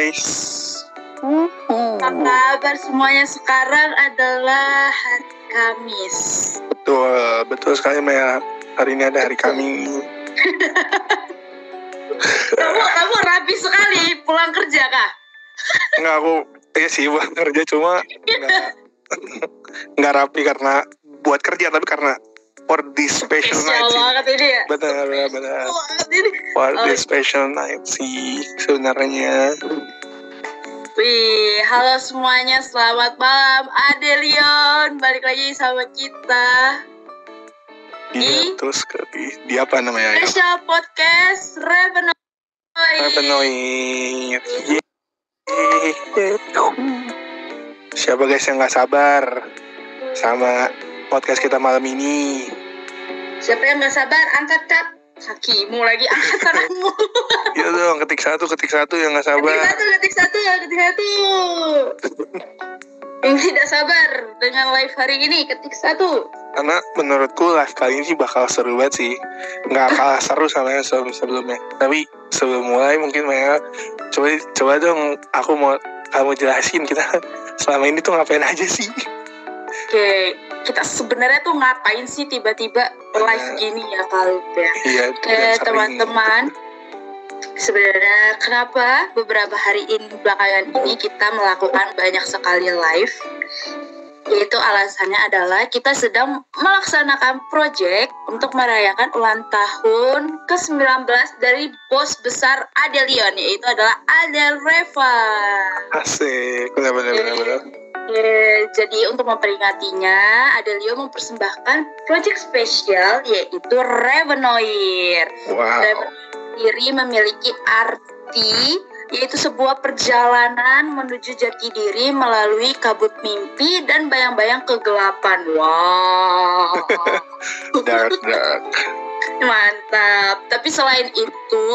guys. Apa kabar semuanya? Sekarang adalah hari Kamis. Betul sekali Maya. Hari ini ada hari Kamis. Kamu rapi sekali pulang kerja kah? Enggak, aku sih buat kerja, cuma enggak rapi karena buat kerja, tapi karena for this special night sih. Banget ini ya. Benar. For this special night sih sebenarnya. Wih, halo semuanya, selamat malam. Adelion, balik lagi sama kita. Iya, terus di apa namanya? Special podcast Revenoid. Siapa guys yang gak sabar sama podcast kita malam ini? Siapa yang gak sabar? Angkat kakimu lagi, angkat tanganmu. Iya dong, ketik satu yang gak sabar. Ketik satu. Yang tidak sabar dengan live hari ini, ketik satu. Karena menurutku live kali ini sih bakal seru banget sih. Gak kalah seru sama yang sebelumnya. Tapi sebelum mulai mungkin Maya coba dong, aku mau kamu jelasin kita selama ini tuh ngapain aja sih. Oke, kita sebenarnya tuh ngapain sih tiba-tiba live gini ya kali ya. Iya, oke teman-teman, sebenarnya kenapa beberapa hari ini belakangan ini kita melakukan banyak sekali live, yaitu alasannya adalah kita sedang melaksanakan proyek untuk merayakan ulang tahun ke-19 dari bos besar Adelion, yaitu adalah Adel Reva. Asik, benar. Jadi untuk memperingatinya, Adelio mempersembahkan proyek spesial yaitu Revenoir. Wow. Revenoir sendiri memiliki arti yaitu sebuah perjalanan menuju jati diri melalui kabut mimpi dan bayang-bayang kegelapan. Wow. Dark. Mantap. Tapi selain itu,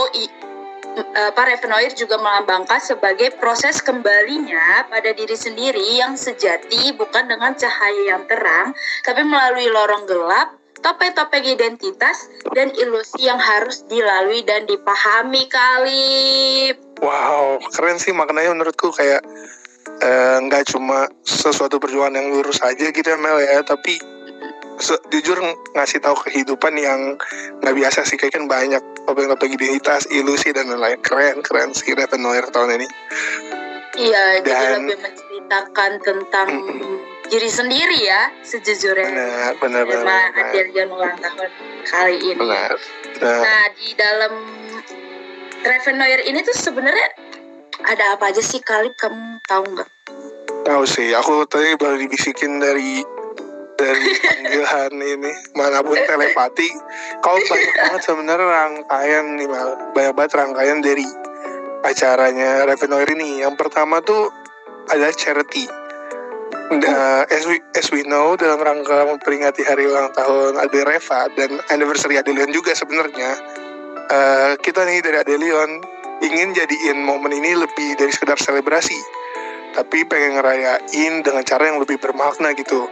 Revenoir juga melambangkan sebagai proses kembalinya pada diri sendiri yang sejati, bukan dengan cahaya yang terang, tapi melalui lorong gelap, topeng-topeng identitas, dan ilusi yang harus dilalui dan dipahami kali. Wow, keren sih maknanya menurutku, kayak nggak cuma sesuatu perjuangan yang lurus aja gitu ya Mel ya, tapi jujur ngasih tahu kehidupan yang nggak biasa sih, kayak kan banyak topeng-topeng identitas, ilusi dan lain-lain. Keren sih Revenoir tahun ini. Iya, jadi lebih menceritakan tentang diri sendiri ya sejujurnya. Benar. Adelion ulang tahun kali ini. Benar. Nah, di dalam Revenoir ini tuh sebenarnya ada apa aja sih kali, kamu tahu nggak? Tahu sih, aku tadi baru dibisikin dari panggilan ini manapun telepati. Kalau banyak banget sebenarnya rangkaian nih, banyak banget rangkaian dari acaranya Revenoir ini. Yang pertama tuh ada charity. As we know, dalam rangka memperingati hari ulang tahun Adel Reva dan anniversary Adelion juga sebenarnya, kita nih dari Adelion ingin jadiin momen ini lebih dari sekedar selebrasi, tapi pengen ngerayain dengan cara yang lebih bermakna gitu.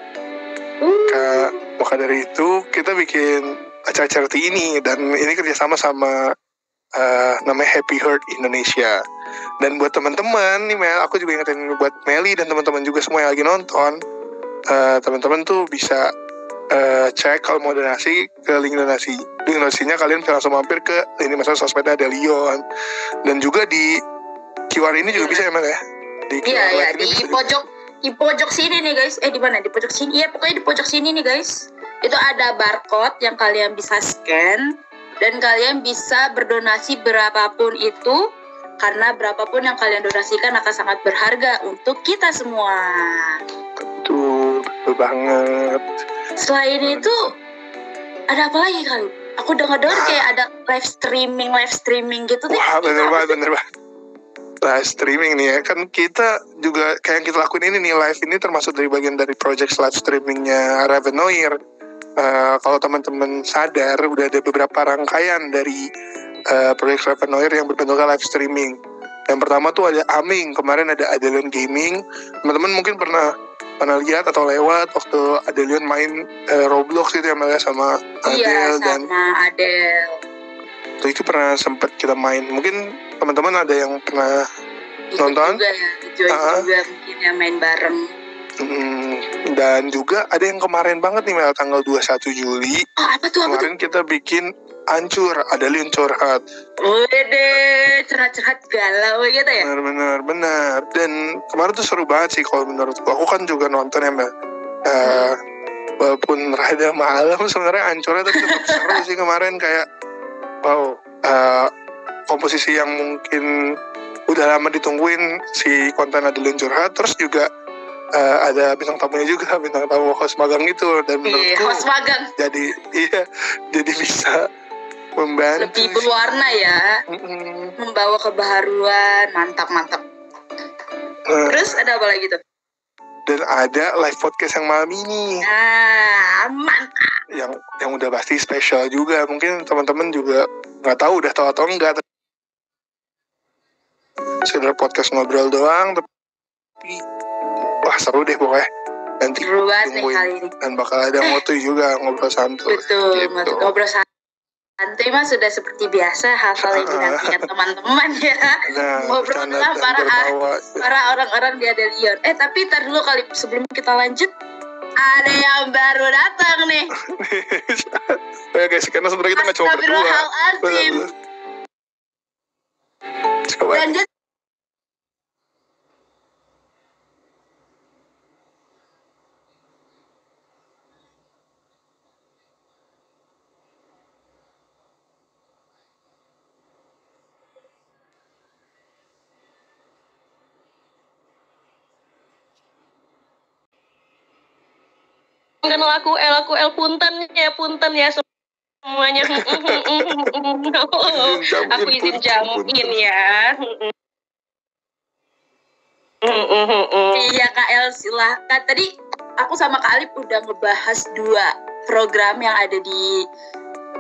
Maka dari itu kita bikin acara charity ini, dan ini kerjasama sama namanya Happy Heart Indonesia. Dan buat teman-teman nih Mel, aku juga ingetin buat Meli dan teman-teman juga semua yang lagi nonton, teman-teman tuh bisa cek kalau mau donasi ke link donasinya, kalian bisa langsung mampir ke ini masalah sosmednya Adelion, dan juga di QR ini juga bisa ya Mel ya. Iya, di pojok sini nih guys. Di mana? Di pojok sini. Iya, pokoknya di pojok sini nih guys. Itu ada barcode yang kalian bisa scan, dan kalian bisa berdonasi berapapun itu, karena berapapun yang kalian donasikan akan sangat berharga untuk kita semua. Betul banget. Selain itu, ada apa lagi kali? Aku dengar kayak ada live streaming gitu. Wah, bener banget. Live streaming nih ya, kan kita juga kayak yang kita lakuin ini nih, live ini termasuk dari bagian dari project live streamingnya Revenoir. Kalau teman-teman sadar, udah ada beberapa rangkaian dari project Revenoir yang berbentuk live streaming. Yang pertama tuh ada Aming, kemarin ada Adelion Gaming. Teman-teman mungkin pernah lihat atau lewat waktu Adelion main Roblox gitu ya Mel, sama Adel. Sama Adel. Itu pernah sempat kita main. Mungkin teman-teman ada yang pernah nonton juga ya, join juga mungkin ya, main bareng. Dan juga ada yang kemarin banget nih Mel, tanggal 21 Juli. Apa tuh? Kemarin kita bikin Ancur, ada Liun curhat. Wede, curhat-curhat galau gitu ya? Benar. Dan kemarin tuh seru banget sih kalau menurutku. Aku kan juga nonton ya Mel. Walaupun rada malam sebenarnya Ancurnya, tapi tetap seru sih kemarin. Kayak wow, komposisi yang mungkin udah lama ditungguin, si konten ada Liun curhat. Terus juga ada bintang tamunya juga, bintang tamu host magang itu. Dan menurutku host magang jadi bisa membantu, lebih berwarna ya, membawa kebaharuan, mantap. Terus ada apa lagi tuh? Dan ada live podcast yang malam ini. Mantap. Yang udah pasti spesial juga. Mungkin teman-teman juga nggak tahu udah tahu atau enggak. Sekedar podcast ngobrol doang, tapi wah seru deh pokoknya. Nanti seru banget nih kali ini. Dan bakal ada Motu juga, ngobrol santuy. Betul, gitu. Ngobrol santuy mah sudah seperti biasa, hal-hal yang dinantikan teman-teman ya. Ngobrol lah para orang-orang di Adelion. Tapi ntar dulu kali sebelum kita lanjut, ada yang baru datang nih. Ya guys, karena sebenarnya kita nggak cuma berdua. Coba. Lanjut. Kenal aku punten ya semuanya. Aku izin jamin ya. Iya Kak El, silahkan. Tadi aku sama Kak Alip udah ngebahas 2 program yang ada di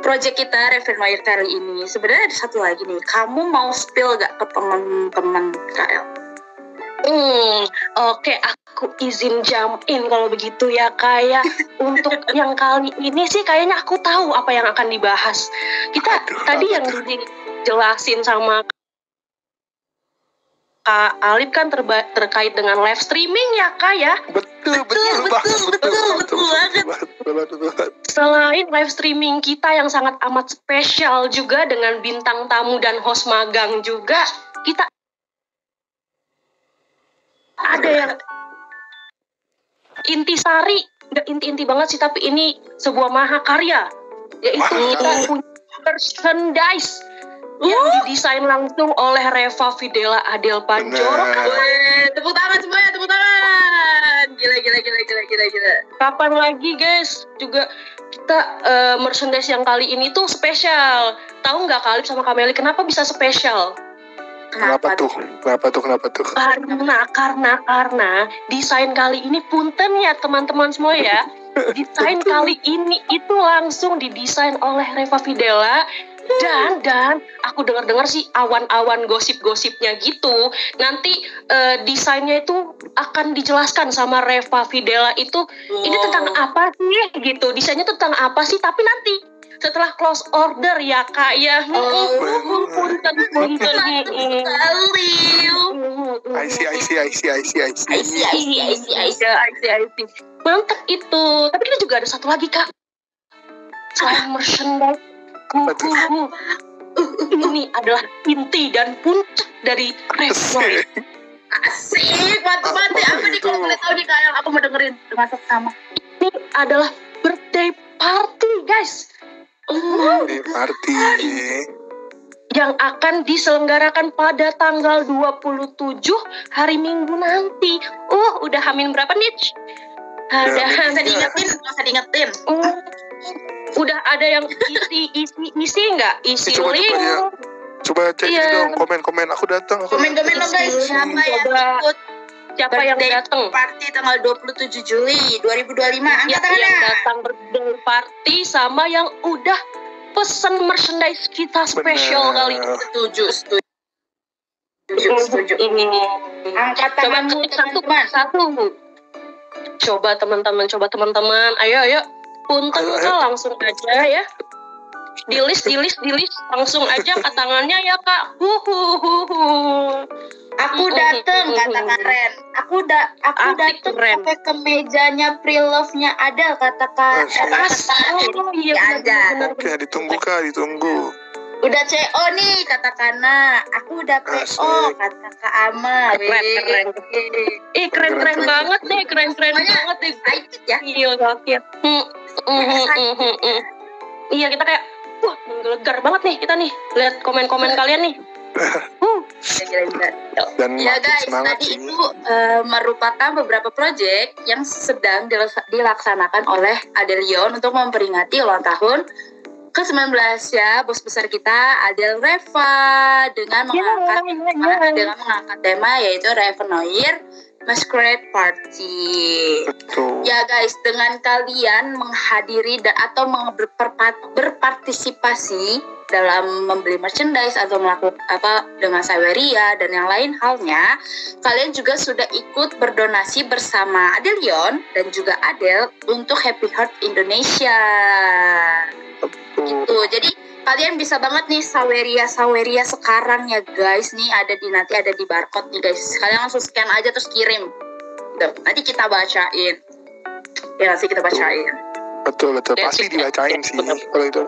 project kita Revenue kali ini. Sebenarnya ada satu lagi nih. Kamu mau spill gak ke teman-teman Kak El? Oke, aku izin jump in kalau begitu ya. Kayak untuk yang kali ini sih kayaknya aku tahu apa yang akan dibahas. Kita tadi yang dijelasin sama Kak Alip kan terkait dengan live streaming ya Kak ya. Betul banget. Selain live streaming kita yang sangat amat spesial juga dengan bintang tamu dan host magang juga, kita ada yang intisari, nggak inti-inti banget sih, tapi ini sebuah mahakarya, yaitu kita punya merchandise yang didesain langsung oleh Reva Fidela Adel Panjoro. Tepuk tangan semuanya, tepuk tangan. Gila. Kapan lagi guys? Juga kita merchandise yang kali ini tuh spesial. Tahu nggak Kak Alip sama Kak Meli kenapa bisa spesial? Kenapa tuh? Karena desain kali ini punten ya teman-teman semua ya. Desain kali ini itu langsung didesain oleh Reva Fidela dan aku dengar sih awan-awan gosip-gosipnya gitu. Nanti desainnya itu akan dijelaskan sama Reva Fidela itu ini tentang apa sih gitu. Desainnya tentang apa sih, tapi nanti setelah close order ya Kak ya. Punten. I see. Mantap itu. Tapi kita juga ada satu lagi Kak. Selain merchandise, ini adalah inti dan puncak dari Revoy. Asik, mantap. Apa nih kalau boleh tahu nih Kak, aku mau dengerin dengan seksama. Ini adalah birthday party guys. Party yang akan diselenggarakan pada tanggal 27 hari Minggu nanti. Udah hamin berapa nih? Nggak usah diingetin. Udah ada yang isi nggak? Isi link. Coba cek dong, komen. Aku datang. Komen dong guys. Siapa yang datang? Party tanggal 27 Juli 2025. Angkat tangannya. Yang datang birthday party sama yang udah pesen merchandise kita spesial kali ini. Setuju. Angkat tanganmu satu. Coba teman-teman. Ayo. Punten langsung aja ya. Di list langsung aja ke tangannya ya Kak. Aku dateng kata Karen. Aku dateng sampai ke mejanya pre-love-nya Adele kata Kak. Oke, ditunggu Kak, ditunggu. Udah CO nih kata Kana. Aku udah PO kata Kak Ama. Keren. Keren banget deh, keren banget deh. Excited ya. Iya, gokil. Iya, kita kayak wah, menggelegar banget nih kita nih. Lihat komen-komen kalian nih. Dan ya guys, semangat tadi sih. itu merupakan beberapa proyek yang sedang dilaksanakan oleh Adelion untuk memperingati ulang tahun ke-19 ya, bos besar kita Adel Reva dengan mengangkat tema yaitu Revenoir Masquerade Party. Betul. Ya guys, dengan kalian menghadiri atau berpartisipasi dalam membeli merchandise atau melakukan dengan Saweria dan yang lain halnya, kalian juga sudah ikut berdonasi bersama Adelion dan juga Adel untuk Happy Heart Indonesia. Gitu. Jadi kalian bisa banget nih Saweria sekarang ya guys, nih nanti ada di barcode nih guys. Kalian langsung scan aja terus kirim. Tuh, nanti kita bacain. Ya nanti kita bacain. Betul. Pasti dibacain sih kalau itu.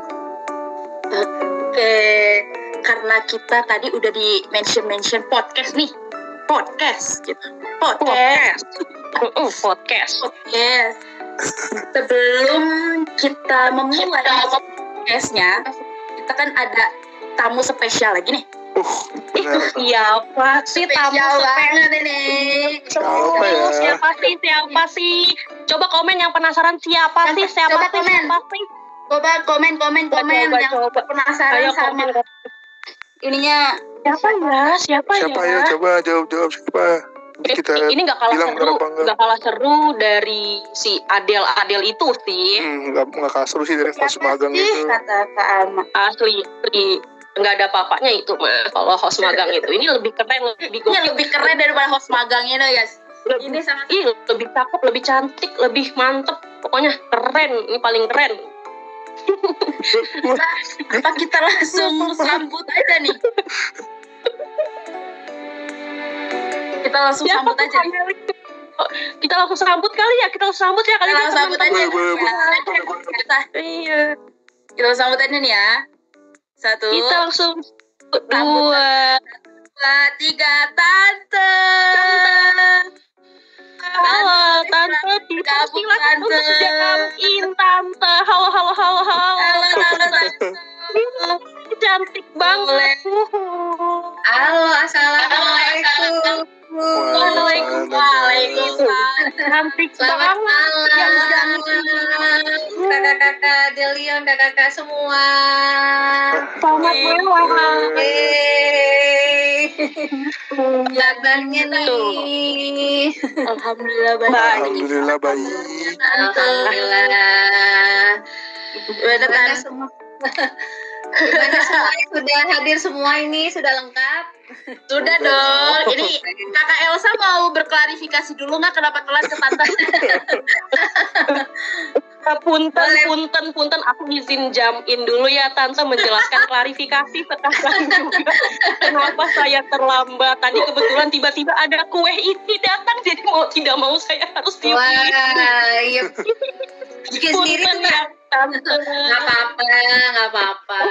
Oke, karena kita tadi udah di mention podcast nih. Podcast. Sebelum kita memulai podcastnya, kita kan ada tamu spesial lagi nih. Itu siapa sih tamu spesial ini? Siapa sih? Coba komen yang penasaran siapa sih? Coba komen yang penasaran sama ininya. Siapa ya? Ayo coba jawab siapa. Ini nggak kalah seru dari si Adele itu sih. Nggak kalah seru sih dari host magang itu. Kata Kak Alma. Asli nggak ada apa-apanya itu mah. Kalau host magang itu ini lebih keren, lebih keren daripada host magang ini guys. Ini sangat lebih cakep, lebih cantik, lebih mantep. Pokoknya keren. Ini paling keren. Apa kita langsung sambut aja nih? Kita langsung sambut aja. Kita langsung sambut kali ya. Kita langsung sambut aja. Iya. Kita langsung sambut aja nih ya. 1. Kita langsung 2, 3, Tante. Halo Tante, silakan untuk jagain Tante. Halo. Tante. Cantik banget. Halo, assalamualaikum. Waalaikumsalam. Cantik Selamat banget. malam. Kakak-kakak Delion, kakak-kakak semua. Selamat malam. Kabarnya nih. Alhamdulillah baik. Alhamdulillah baik. Alhamdulillah. Gimana semua? Gimana semuanya sudah hadir semua ini? Sudah lengkap? Sudah dong. Ini Kakak Elsa mau berklarifikasi dulu nggak kenapa telat ke Tante? Punten, aku izin jam in dulu ya Tante menjelaskan klarifikasi sekarang juga. Kenapa saya terlambat? Tadi kebetulan tiba-tiba ada kue ini datang, jadi mau tidak mau saya harus Wah, iya. Bikin sendiri tuh ya. Nggak apa-apa.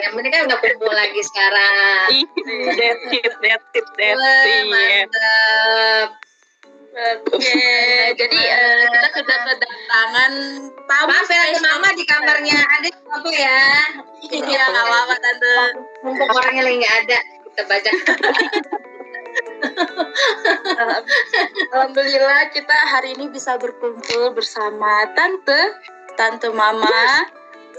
Yang penting kan udah kumpul lagi sekarang. That's it. Mantap. Oke, jadi kita sudah kedatangan tamu. Maaf ya, Mama di kamarnya adik apa ya? Iya, nggak apa-apa Tante. Mumpung orangnya lagi nggak ada, kita baca. Alhamdulillah kita hari ini bisa berkumpul bersama Tante Mama,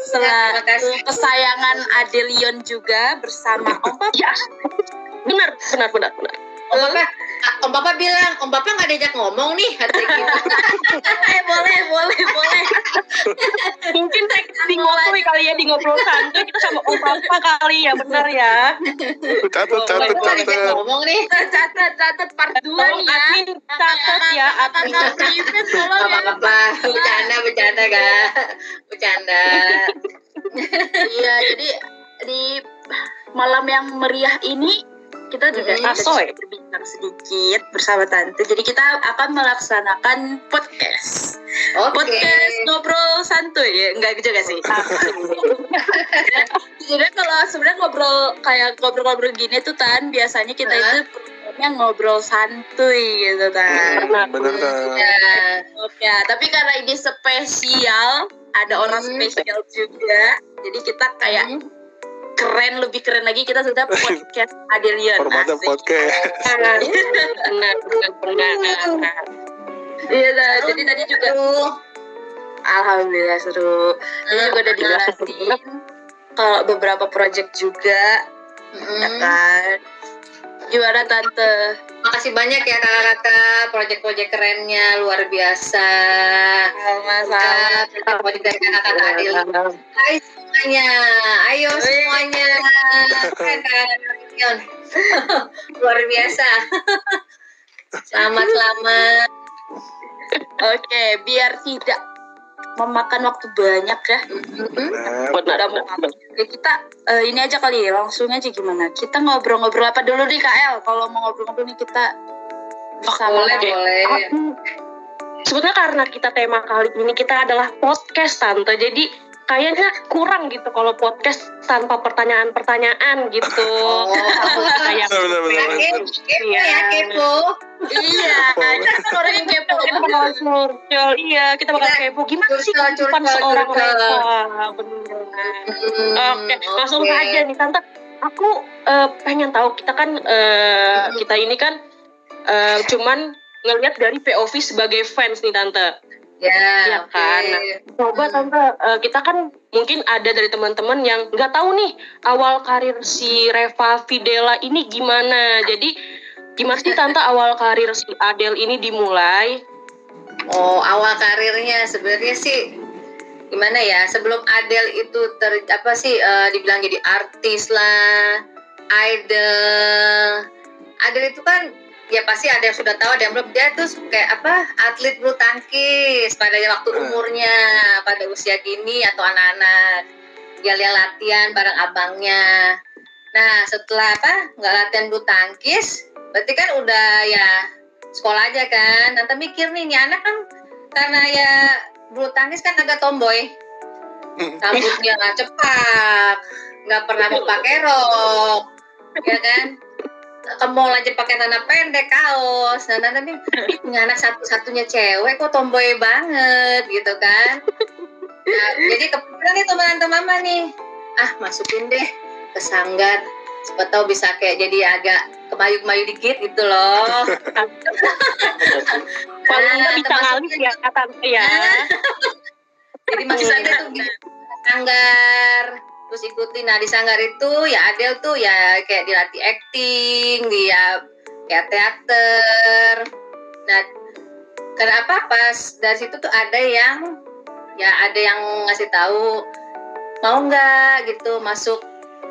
selaku kesayangan Adelion juga bersama Om Papa. Ya, benar. Om Papa bilang, Om Papa nggak diajak ngomong nih, katanya gitu. boleh. Mungkin di ngobrol kali ya, di ngobrol santai kita sama Om Papa kali ya, benar ya. Catat. Ngomong nih, catat part 2 nih ya. Admin catat ya, admin. Apa-apa, bercanda Bercanda. Iya, jadi di malam yang meriah ini kita juga Asoy. bincang sedikit bersama Tante. Jadi kita akan melaksanakan podcast. Podcast ngobrol santuy ya, enggak juga sih. Jadi kalau sebenarnya ngobrol gini tuh Tan, biasanya kita itu programnya ngobrol santuy gitu Tan. Bener kan? Ya, tapi karena ini spesial, ada orang spesial juga. Jadi kita kayak lebih keren lagi, kita sudah podcast Adelion. Formatnya podcast. Benar. Iya, jadi tadi juga alhamdulillah seru. Tadi juga udah dijelasin kalau beberapa project juga, ya kan. Gimana Tante? Makasih banyak ya kakak-kakak, proyek-proyek kerennya luar biasa. Sama-sama. Proyek dari kakak-kakak Adil. Hai semuanya, ayo semuanya. Keren Adil. Luar biasa. Selamat. Oke, biar tidak memakan waktu banyak ya. Oke, kita ini aja kali ya, langsung aja gimana? Kita ngobrol-ngobrol apa dulu nih KL? Kalau mau ngobrol-ngobrol nih kita Boleh. Sebenarnya karena kita tema kali ini kita adalah podcast Tante, jadi kayaknya kurang gitu kalau podcast tanpa pertanyaan-pertanyaan gitu. Kayak kepo. Iya, kita orangnya kepo. Iya, kita bakal kepo. Gimana sih kehidupan seorang Reva? Bener. Oke, langsung aja nih Tante. Aku pengen tahu, kita kan kita ini kan cuman ngelihat dari POV sebagai fans nih Tante. Ya kan. Coba Tante, kita kan mungkin ada dari teman-teman yang nggak tahu nih awal karir si Reva Fidela ini gimana. Jadi gimana sih Tante awal karir si Adele ini dimulai? Oh, awal karirnya sebenarnya sih gimana ya? Sebelum Adele itu dibilang jadi artis lah, idol. Adele itu kan ya pasti ada yang sudah tahu, ada yang belum. Dia tuh kayak atlet bulu tangkis pada waktu umurnya, pada usia dini atau anak-anak. Dia latihan bareng abangnya. Nah setelah nggak latihan bulu tangkis, berarti kan udah ya sekolah aja kan. Tante mikir nih anak kan karena ya bulu tangkis kan agak tomboy, rambutnya nggak cepak, nggak pernah mau pakai rok, ya kan. Ke mall aja pakai celana pendek, kaos. Nah, nanti punya anak satu-satunya cewek kok tomboy banget gitu kan. Nah, jadi kepikiran nih teman mama nih, masukin deh ke sanggar. Siapa tahu bisa kayak jadi agak kemayu-kemayu dikit gitu loh. Kalau nggak bisa ngalih ya Tante ya. Jadi maksudnya tuh di sanggar. Terus ikutin, di sanggar itu ya Adele tuh ya kayak dilatih acting, dia kayak teater. Nah, kenapa pas dari situ tuh ada yang ngasih tahu mau nggak gitu masuk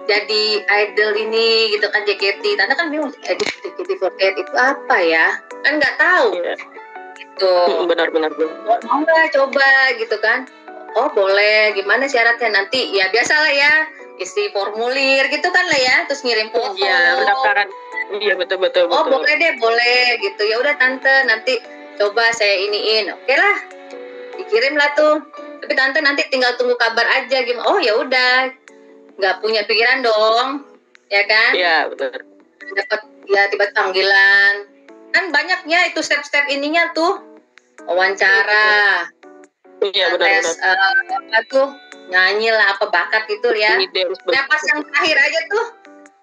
jadi idol ini gitu kan, JKT. Tante kan bingung JKT48 itu apa ya, kan nggak tahu gitu. Benar. Mau nggak coba gitu kan? Oh boleh, gimana syaratnya nanti? Ya biasalah ya, isi formulir gitu kan lah ya, terus ngirim foto. Iya, pendaftaran. Iya betul. Oh boleh deh, boleh gitu. Ya udah Tante, nanti coba saya iniin. Oke lah, dikirim lah tuh. Tapi Tante nanti tinggal tunggu kabar aja gimana. Oh ya udah, nggak punya pikiran dong, ya kan? Iya betul. Dapat ya tiba panggilan. Kan banyaknya itu step-step ininya tuh, wawancara. Iya benar. Nyanyi lah bakat gitu ya. Nah pas yang terakhir aja tuh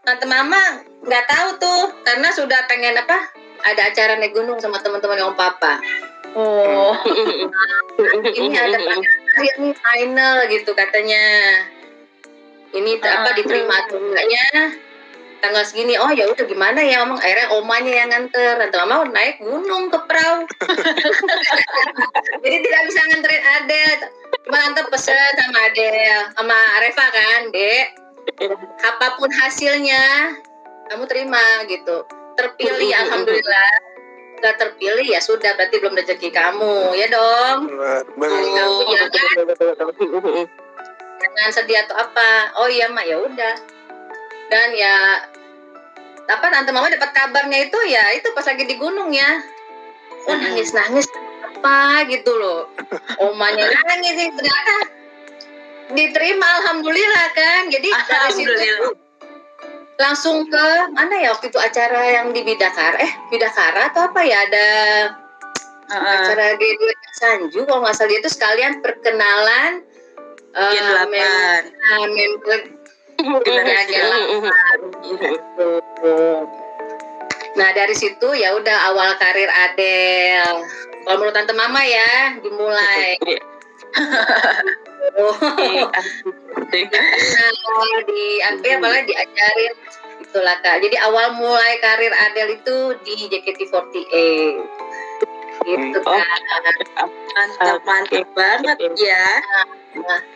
Tante Mama nggak tahu tuh karena sudah pengen ada acara naik gunung sama teman-teman yang Papa. Ini ada terakhir nih final gitu katanya. Ini diterima atau enggaknya tanggal segini. Oh ya udah gimana ya Omong, akhirnya omanya yang nganter. Tante Mama naik gunung ke perahu. Jadi tidak bisa nganterin Adele. Cuma Tante pesen sama Adele, sama Reva kan, Dek. Apapun hasilnya kamu terima gitu. Terpilih alhamdulillah. Gak terpilih ya sudah, berarti belum rezeki kamu, ya dong. Kamu jangan sedih atau apa. Oh iya Mak, ya udah. Dan ya apa tante mama dapat kabarnya itu ya itu pas lagi di gunung ya. Oh nangis apa gitu loh. Omanya nangis sih ternyata diterima alhamdulillah kan. Jadi dari situ langsung ke mana ya waktu itu acara yang di Bidakara atau apa ya ada acara di Sanju kalau nggak salah itu sekalian perkenalan member Nah dari situ ya udah awal karir Adele. Kalau menurut tante mama ya dimulai. Apalagi diajarin itulah Kak. Jadi awal mulai karir Adele itu di JKT48. Gitu Kak. Mantap banget ya.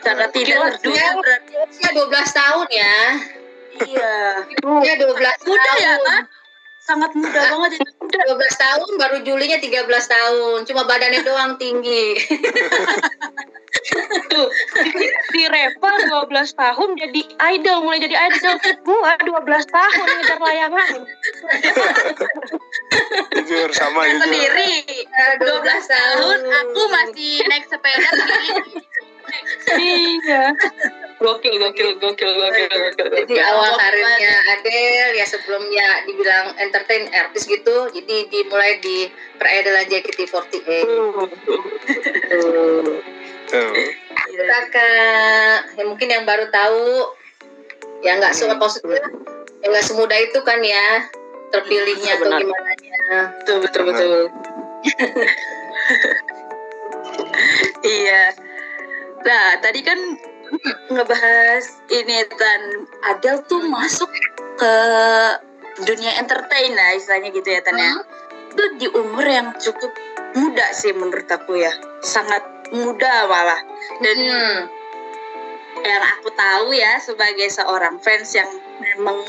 Sangat tidak terduga berarti usia 12 tahun ya. Iya. Usia 12 muda tahun. Ya kan? Sangat muda banget itu. 12 tahun baru Julinya 13 tahun. Cuma badannya doang tinggi. Tuh, si Reva 12 tahun jadi idol, mulai jadi idol. Gua 12 tahun ngejar layangan. Jujur sama jujur. Sendiri 12 tahun aku masih naik sepeda sendiri. Iya. Gokil. Jadi awal karirnya Adele ya sebelumnya dibilang entertain artis gitu, jadi dimulai di peridolan JKT48. Kakak, ya mungkin yang baru tahu, ya nggak maksudnya, ya nggak semudah itu kan ya terpilihnya atau gimana ya. Betul. Iya. Nah, tadi kan ngebahas ini Tan, Adele tuh masuk ke dunia entertain lah istilahnya gitu ya Tan ya. Itu di umur yang cukup muda sih menurut aku ya, sangat muda malah. Dan yang aku tahu ya sebagai seorang fans yang memang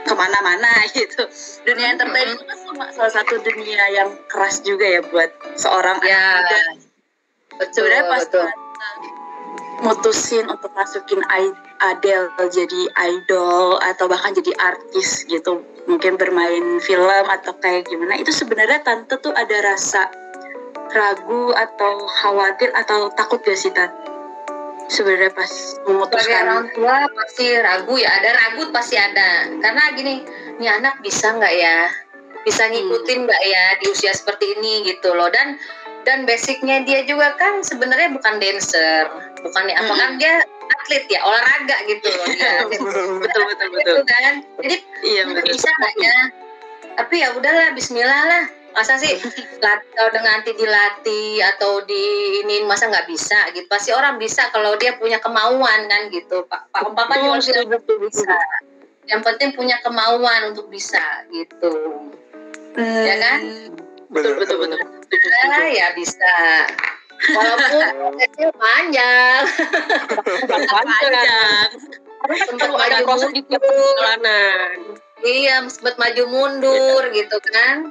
kemana-mana gitu, dunia entertain itu kan salah satu dunia yang keras juga ya buat seorang anak muda. Betul. Pas mutusin untuk masukin Adele jadi idol atau bahkan jadi artis gitu, mungkin bermain film atau kayak gimana, itu sebenarnya tante tuh ada rasa ragu atau khawatir atau takut gak sih Tante sebenarnya pas memutuskan? Sebagai orang tua pasti ragu ya, ada ragu pasti ada, karena gini, ini anak bisa nggak ya, bisa ngikutin nggak ya di usia seperti ini gitu loh. Dan basicnya dia juga kan sebenarnya bukan dancer, bukan apa kan, dia atlet ya, olahraga gitu loh dia. betul. Gitu kan, jadi bisa nggak ya? Tapi ya udahlah, Bismillah lah. Masa sih dengan dilatih atau ini masa nggak bisa gitu? Pasti orang bisa kalau dia punya kemauan kan gitu. Pak Papa juga bisa. Yang penting punya kemauan untuk bisa gitu, ya kan? Betul. Ya bisa. Walaupun prosesnya panjang. Sempat ada proses di perjalanan. Iya, sempat maju mundur gitu kan.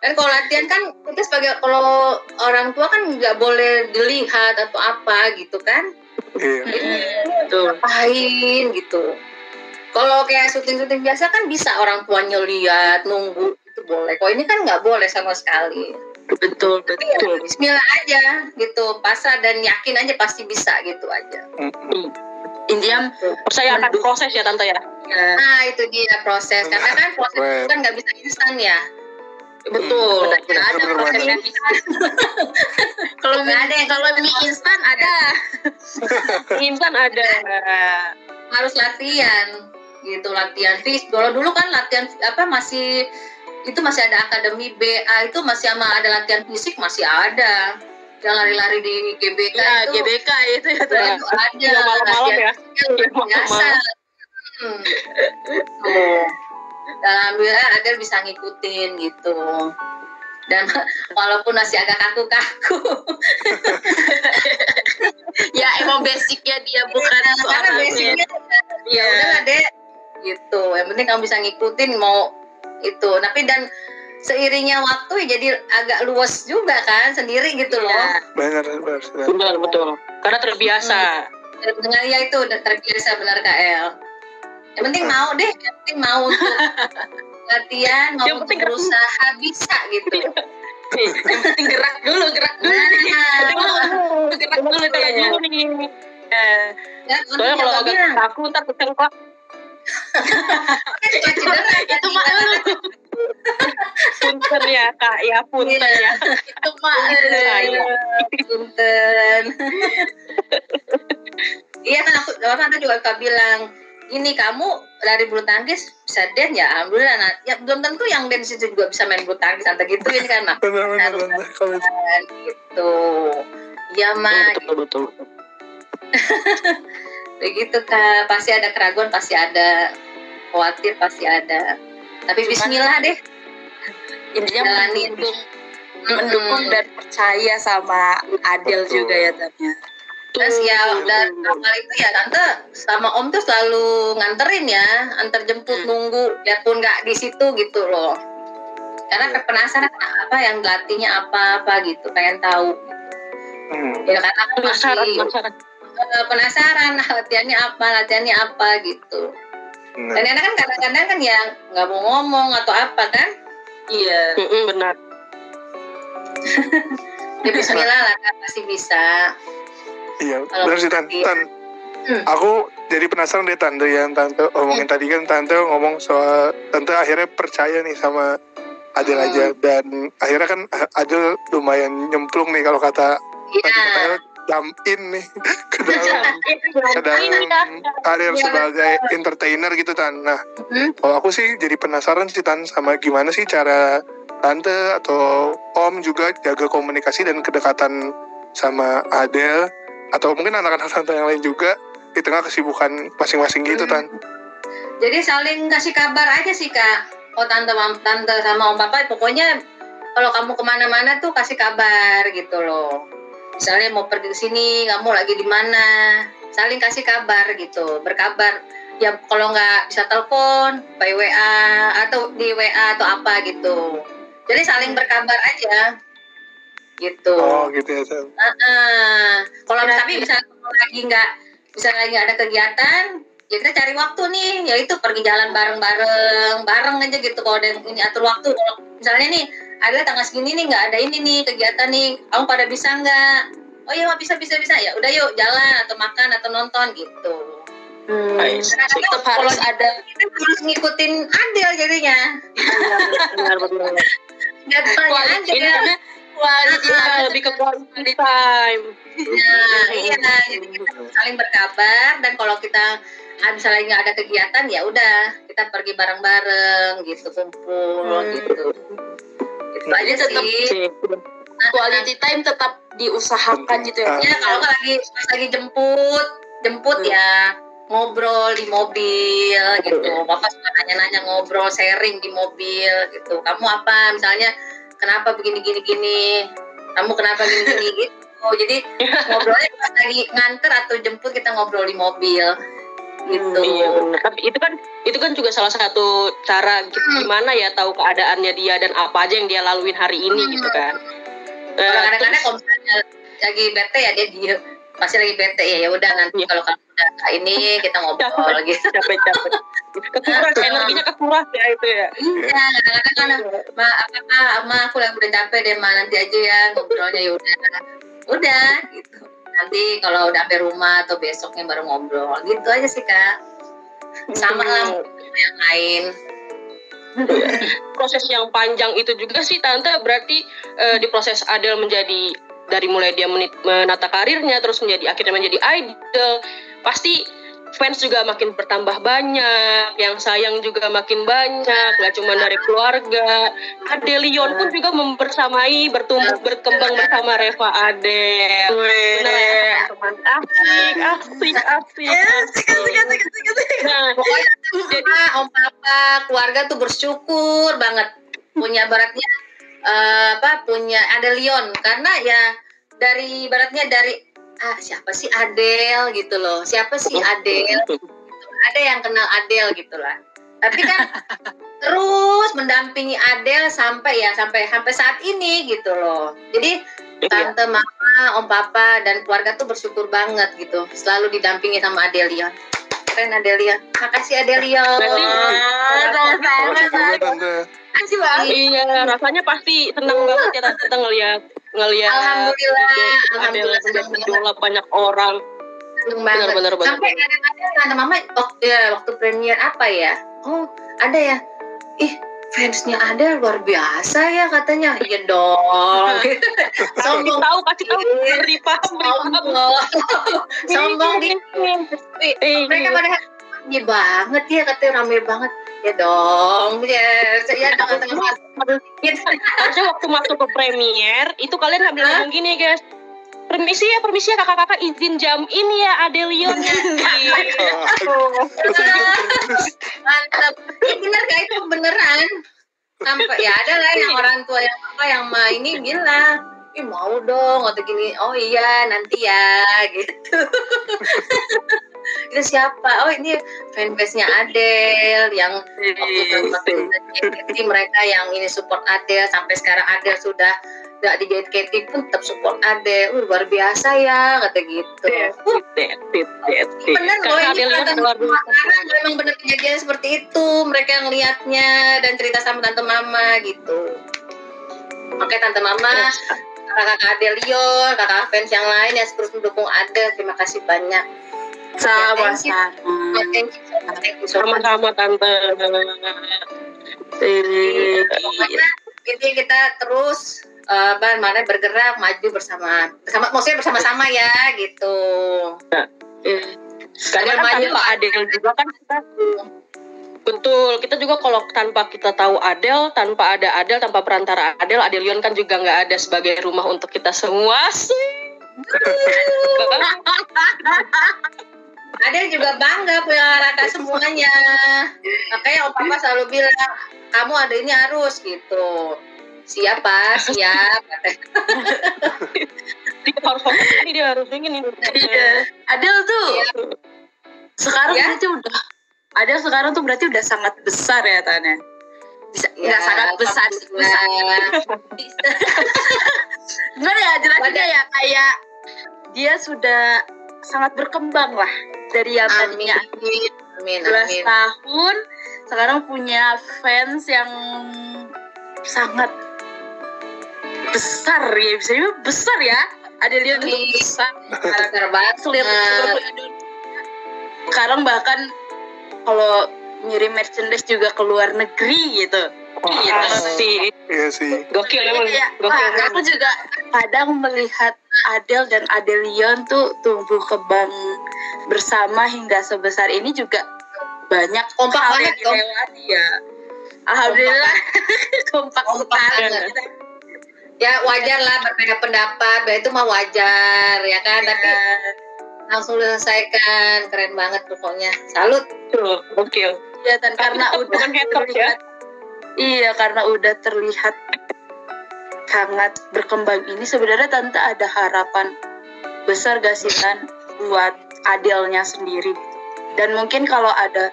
Dan kalau latihan kan kita sebagai kalau orang tua kan nggak boleh dilihat atau apa gitu kan. Ngapain gitu. Kalau kayak syuting-syuting biasa kan bisa orang tuanya lihat, nunggu, itu boleh. Kalau ini kan nggak boleh sama sekali. Betul. Ya, bismillah aja gitu, pasrah dan yakin aja pasti bisa gitu aja. Intinya percaya akan proses ya Tante ya. Nah itu dia proses, karena kan proses itu kan nggak bisa instan ya. Betul. Nggak ada proses yang instan. Kalau mie instan ada. Instan ada. Harus latihan gitu, latihan fisik. Dulu kan latihan masih ada akademi BA, itu masih sama ada latihan fisik, masih ada. Yang lari-lari di GBK ya, itu. GBK itu ya. Itu ada. Malam-malam ya. Biasa. Alhamdulillah Adele bisa ngikutin gitu. Dan walaupun masih agak kaku-kaku. Ya emang basicnya dia bukan karena basicnya ya udahlah Dek gitu. Yang penting kamu bisa ngikutin mau itu. Tapi dan seiringnya waktu ya jadi agak luas juga kan sendiri gitu loh. Benar. Betul. Karena terbiasa. Dengan ya itu udah terbiasa, benar KL. Yang penting mau deh, yang penting mau untuk latihan Yang mau penting berusaha bisa gitu. Yang penting gerak dulu gerak dulu Gerak dulu nih. Ya, Soalnya kalau agak kaku ntar kecengklak. itu mah Punten ya kak, ya punten ya. itu mah Punten. Iya kan aku tante juga bilang ini kamu dari bulu tangkis bisa dance ya alhamdulillah. Nah, ya belum tentu yang dance itu juga bisa main bulu tangkis tante gituin kan mak. Benar Gitu. Iya mak. Betul. Begitu kak, pasti ada keraguan, pasti ada khawatir, pasti ada. Tapi bismillah deh. intinya mendukung dan percaya sama Adel juga ya Tanya. Terus ya dan awal itu ya tante sama om tuh selalu nganterin ya, antar jemput nunggu, biarpun nggak di situ gitu loh. Karena penasaran apa yang latihnya apa gitu, pengen tahu. Ya karena aku masih penasaran latihannya apa gitu. Dan anak kan kadang-kadang kan ya nggak mau ngomong atau apa kan? Iya. Benar. Ya bismillah lah kan pasti bisa. Iya, benar sih Tan. Aku jadi penasaran deh Tante yang Tante omongin tadi kan Tante ngomong soal Tante akhirnya percaya nih sama Adel aja dan akhirnya kan Adel lumayan nyemplung nih kalau kata Iya. jump in nih ke dalam Adel sebagai entertainer gitu Tan. Nah, kalau aku sih jadi penasaran sih Tan sama gimana sih cara Tante atau Om juga jaga komunikasi dan kedekatan sama Adel atau mungkin anak-anak Tante yang lain juga di tengah kesibukan masing-masing gitu Tan. Jadi saling kasih kabar aja sih kak. Oh tante sama om papa pokoknya kalau kamu kemana-mana tuh kasih kabar gitu loh. Misalnya mau pergi ke sini, kamu lagi di mana, saling kasih kabar gitu, berkabar. Ya kalau nggak bisa telepon, by WA atau di WA atau apa gitu. Jadi saling berkabar aja. Gitu. Oh gitu ya Tan. Kalau tapi misalnya lagi nggak ada kegiatan, ya kita cari waktu nih, yaitu pergi jalan bareng aja gitu. Kalau ada ini atur waktu, kalau misalnya nih ada tanggal segini nih nggak ada ini nih kegiatan nih, kamu pada bisa nggak? Oh iya bisa ya, udah yuk jalan atau makan atau nonton gitu. Tetap harus ada. Kita harus ngikutin Adel jadinya. Benar. Jadwalnya Adel. Lebih ke quality time. Nah, iya, jadi kita saling berkabar dan kalau kita misalnya nggak ada kegiatan ya udah kita pergi bareng-bareng gitu kumpul gitu. Itu aja tetap sih. Quality time tetap diusahakan gitu ya. Ya kalau lagi jemput ya ngobrol di mobil gitu. Bapak suka nanya-nanya ngobrol sharing di mobil gitu. Kamu apa misalnya? Kenapa begini kamu kenapa gini gitu. Jadi ngobrolnya pas lagi nganter atau jemput kita ngobrol di mobil gitu. Iya benar. Tapi itu kan juga salah satu cara gimana ya tahu keadaannya dia dan apa aja yang dia laluin hari ini gitu kan. Kadang-kadang kalau misalnya lagi bete ya dia diem, pasti lagi bete ya udah nanti kalau kamu udah ini kita ngobrol gitu. Capek kekuras energinya kekuras ya itu ya. Iya kadang-kadang ma aku lagi udah capek deh ma nanti aja ya ngobrolnya ya udah gitu. Nanti kalau udah sampai rumah atau besoknya baru ngobrol gitu aja sih kak. Sama lah yang lain. Proses yang panjang itu juga sih tante berarti di proses Adel menjadi dari mulai dia menata karirnya terus akhirnya menjadi idol pasti fans juga makin bertambah banyak, yang sayang juga makin banyak, gak cuma dari keluarga. Adelion pun juga bertumbuh berkembang bersama Reva Adel. Benar ya teman-teman. Asik. Nah, jadi om papa keluarga tuh bersyukur banget punya baratnya punya Adelion karena ya dari siapa sih Adel gitu loh, siapa sih Adel, ada yang kenal Adel gitulah, tapi kan terus mendampingi Adel sampai saat ini gitu loh. Jadi tante, mama, om papa dan keluarga tuh bersyukur banget gitu selalu didampingi sama Adelion. keren Adelia. Makasih Adelia. Sama-sama. Makasih juga Tante. Makasih banget. Iya, rasanya pasti senang banget ya Tante ngelihat Alhamdulillah, Adele menjadi idola banyak orang. Seneng banget. Benar. Sampai kadang-kadang Tante Mama waktu premier apa ya? Oh, ada ya. Ih, fansnya ada luar biasa ya katanya. Iya dong. Kasih tahu beri paham. Sombong gitu. Mereka pada rame banget ya, katanya rame banget. Ya dong, ya Harusnya waktu masuk ke premier itu kalian sambil ngomong gini guys. Permisi ya kakak-kakak izin jam ini ya Adelion ya. Mantap. Ini bener guys, itu beneran. Sampai ya ada lah yang orang tua yang ini bilang, ih mau dong atau gini. Oh iya nanti ya gitu. Itu siapa? Oh ini fanbase-nya Adele yang waktu mereka yang ini support Adele sampai sekarang Adele sudah nggak di JKT pun tetap support Adele. Luar biasa ya kata gitu. Bener loh ini memang bener kejadian seperti itu. Mereka yang lihatnya dan cerita sama tante mama gitu. Makanya tante mama, kakak Adelion, kakak fans yang lain yang terus mendukung Adele. Terima kasih banyak. Sama-sama. Sama-sama Tante. Ini kita terus bergerak maju bersama maksudnya bersama-sama ya gitu. Karena kan tanpa Adele juga kan kita betul, kita juga kalau tanpa kita tahu Adele, tanpa ada Adele, tanpa perantara Adelion kan juga nggak ada sebagai rumah untuk kita semua sih. Adele juga bangga punya Raka semuanya. Makanya Om Papa selalu bilang, kamu ada ini harus gitu. Siapa? Siap. Dia harus fokus ini, dia harus ingin ini. Adele tuh sekarang Ya? berarti udah Adele sekarang tuh berarti udah sangat besar ya Tanya. Bisa nggak sangat besar sih, besar. Gimana ya jelasnya ya, kayak dia sudah sangat berkembang lah dari yang tadinya Amin. 12 tahun sekarang punya fans yang sangat besar ya, bisa dibilang besar ya. Adelia itu besar banget. seluruh Indonesia. Sekarang bahkan kalau ngirim merchandise juga ke luar negeri gitu. Iya sih. Gokil emang. Ya, aku juga kadang melihat Adele dan Adelion tuh tumbuh kembang bersama hingga sebesar ini juga banyak Kompak hal banget, yang dilewati ya. Alhamdulillah kompak sekali. Ya wajar lah berbeda pendapat, itu mah wajar ya kan. Tapi langsung diselesaikan, keren banget pokoknya. Salut. Tuh, gokil. Iya, dan karena udah terlihat, karena udah terlihat sangat berkembang ini, sebenarnya Tante ada harapan besar gak sih Tan buat Adelnya sendiri? Dan mungkin kalau ada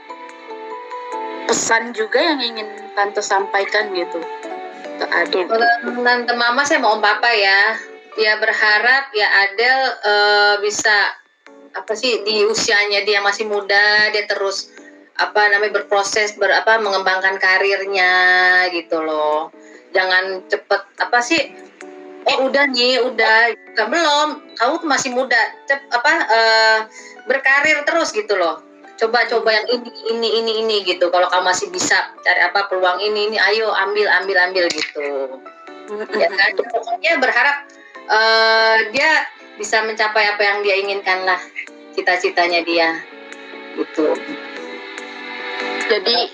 pesan juga yang ingin Tante sampaikan gitu ke Adele. Tante Mama saya mau Om Papa ya. Ya berharap ya Adele bisa di usianya dia masih muda, dia terus berproses mengembangkan karirnya gitu loh. Jangan cepet belum, kamu masih muda, berkarir terus gitu loh. Coba yang ini gitu. Kalau kamu masih bisa cari peluang ini ayo ambil gitu. Ya kan, pokoknya berharap dia bisa mencapai apa yang dia inginkan lah, cita-citanya dia gitu. Jadi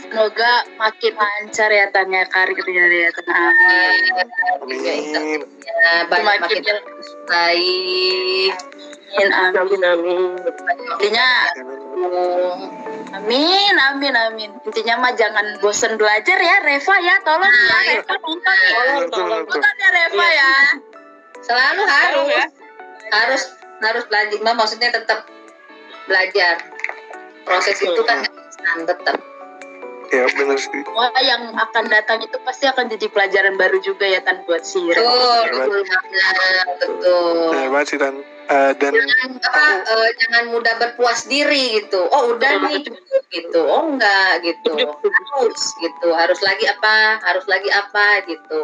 semoga makin lancar ya Tanya karirnya ya Tanya. Amin. Makin baik. Amin. Intinya amin. Intinya mah jangan bosen belajar ya Reva ya, tolong ya Reva nonton ya Reva ya. Selalu harus belajar, maksudnya tetap belajar. Proses itu kan tetap. Ya benar sih. Wah, yang akan datang itu pasti akan jadi pelajaran baru juga ya Tan buat si Reva. Betul. Benar banget sih Tan. Dan jangan mudah berpuas diri gitu. Oh udah nih cukup gitu. Oh enggak gitu. Harus lagi apa gitu.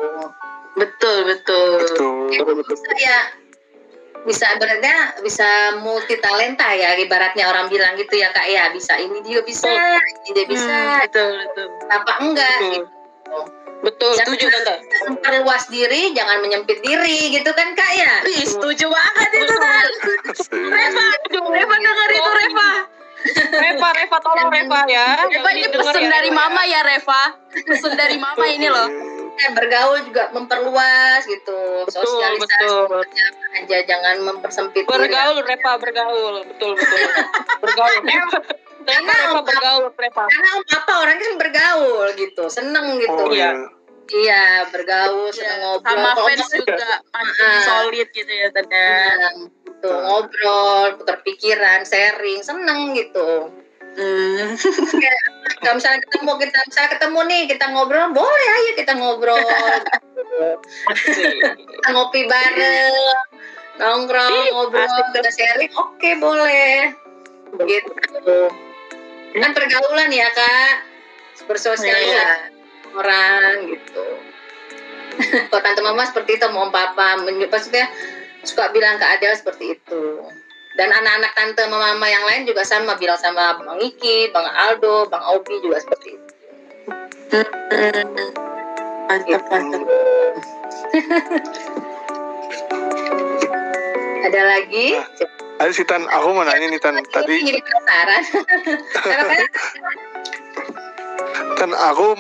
Betul. Bisa ya, bisa multi talenta ya, ibaratnya orang bilang gitu ya Kak ya. Bisa ini juga bisa, ini dia bisa. Betul. Apa enggak gitu. Betul, setuju Tante. Memperluas diri, jangan menyempit diri gitu kan Kak ya. Setuju banget itu Tan. Reva denger itu Reva. Reva tolong Reva ya. Reva ini pesen dari Mama ya Reva. Pesen dari Mama ini loh. Bergaul juga memperluas gitu. Sosialisasi aja, jangan mempersempit. Bergaul Reva, bergaul. Betul. Bergaul. Reva bergaul Reva. Karena Papa orangnya kan bergaul gitu, seneng gitu. Iya, bergaul, seneng ngobrol. Sama fans juga makin solid gitu ya Tante. Gitu, ngobrol, tukar pikiran, sharing, seneng gitu. Kalau misalnya ketemu nih, kita ngobrol, boleh aja kita ngobrol. Kita ngopi bareng, nongkrong, ngobrol, kita sharing, oke, boleh. Gitu. Kan pergaulan ya Kak, bersosialisasi orang gitu. Kalau Tante Mama seperti itu, mau Papa maksudnya suka bilang ke Adel seperti itu. Dan anak-anak Tante Mama yang lain juga sama, bilang sama Bang Iki, Bang Aldo, Bang Obi juga seperti itu. Mantap. Ada lagi? Ada sih Tan, aku mau nanya nih Tan, tadi jadi penasaran. Tan, aku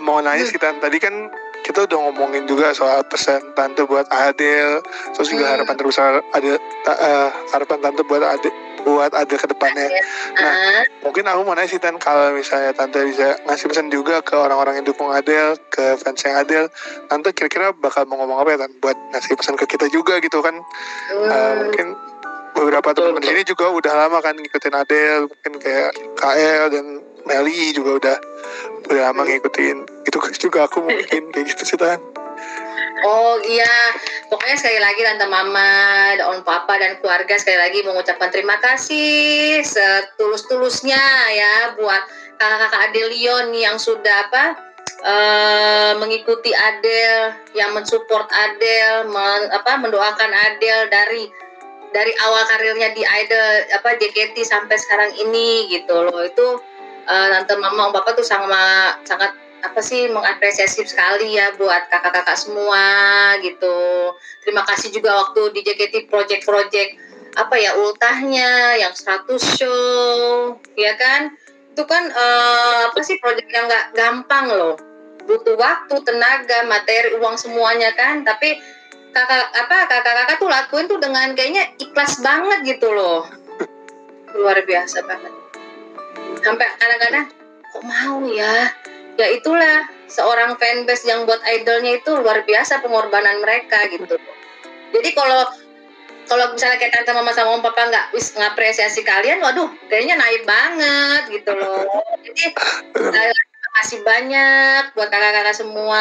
mau nanya sih Tan, tadi kan kita udah ngomongin juga soal pesan Tante buat Adel, terus juga harapan terbesar harapan Tante buat Adel ke depannya. Nah, mungkin aku mau nanya sih Tan, kalau misalnya Tante bisa ngasih pesan juga ke orang-orang yang dukung Adel, ke fans yang Adel, Tante kira-kira bakal mau ngomong apa ya Tan, buat ngasih pesan ke kita juga gitu kan. Mungkin beberapa teman di sini juga udah lama kan ngikutin Adel, mungkin kayak KL dan Meli juga udah lama ngikutin. Itu juga aku mungkin kayak gitu sih Tan. Oh iya, pokoknya sekali lagi Tante Mama, Om Papa dan keluarga sekali lagi mengucapkan terima kasih setulus-tulusnya ya buat kakak-kakak Adelion yang sudah mengikuti Adel, yang mensupport Adel, mendoakan Adel dari awal karirnya di Idol JKT sampai sekarang ini gitu loh. Itu Tante Mama Om Papa tuh sangat mengapresiasi sekali ya buat kakak-kakak semua gitu. Terima kasih juga waktu di JKT project ultahnya yang 100 show ya kan. Itu kan project yang nggak gampang loh. Butuh waktu, tenaga, materi, uang semuanya kan. Tapi kakak-kakak tuh lakuin tuh dengan kayaknya ikhlas banget gitu loh. Luar biasa banget. Sampai kadang-kadang kok mau ya itulah seorang fanbase yang buat idolnya itu luar biasa pengorbanan mereka gitu. Jadi kalau misalnya kayak Tante Mama sama Om Papa nggak ngapresiasi kalian, waduh kayaknya naik banget gitu loh. Jadi terima kasih banyak buat kakak-kakak semua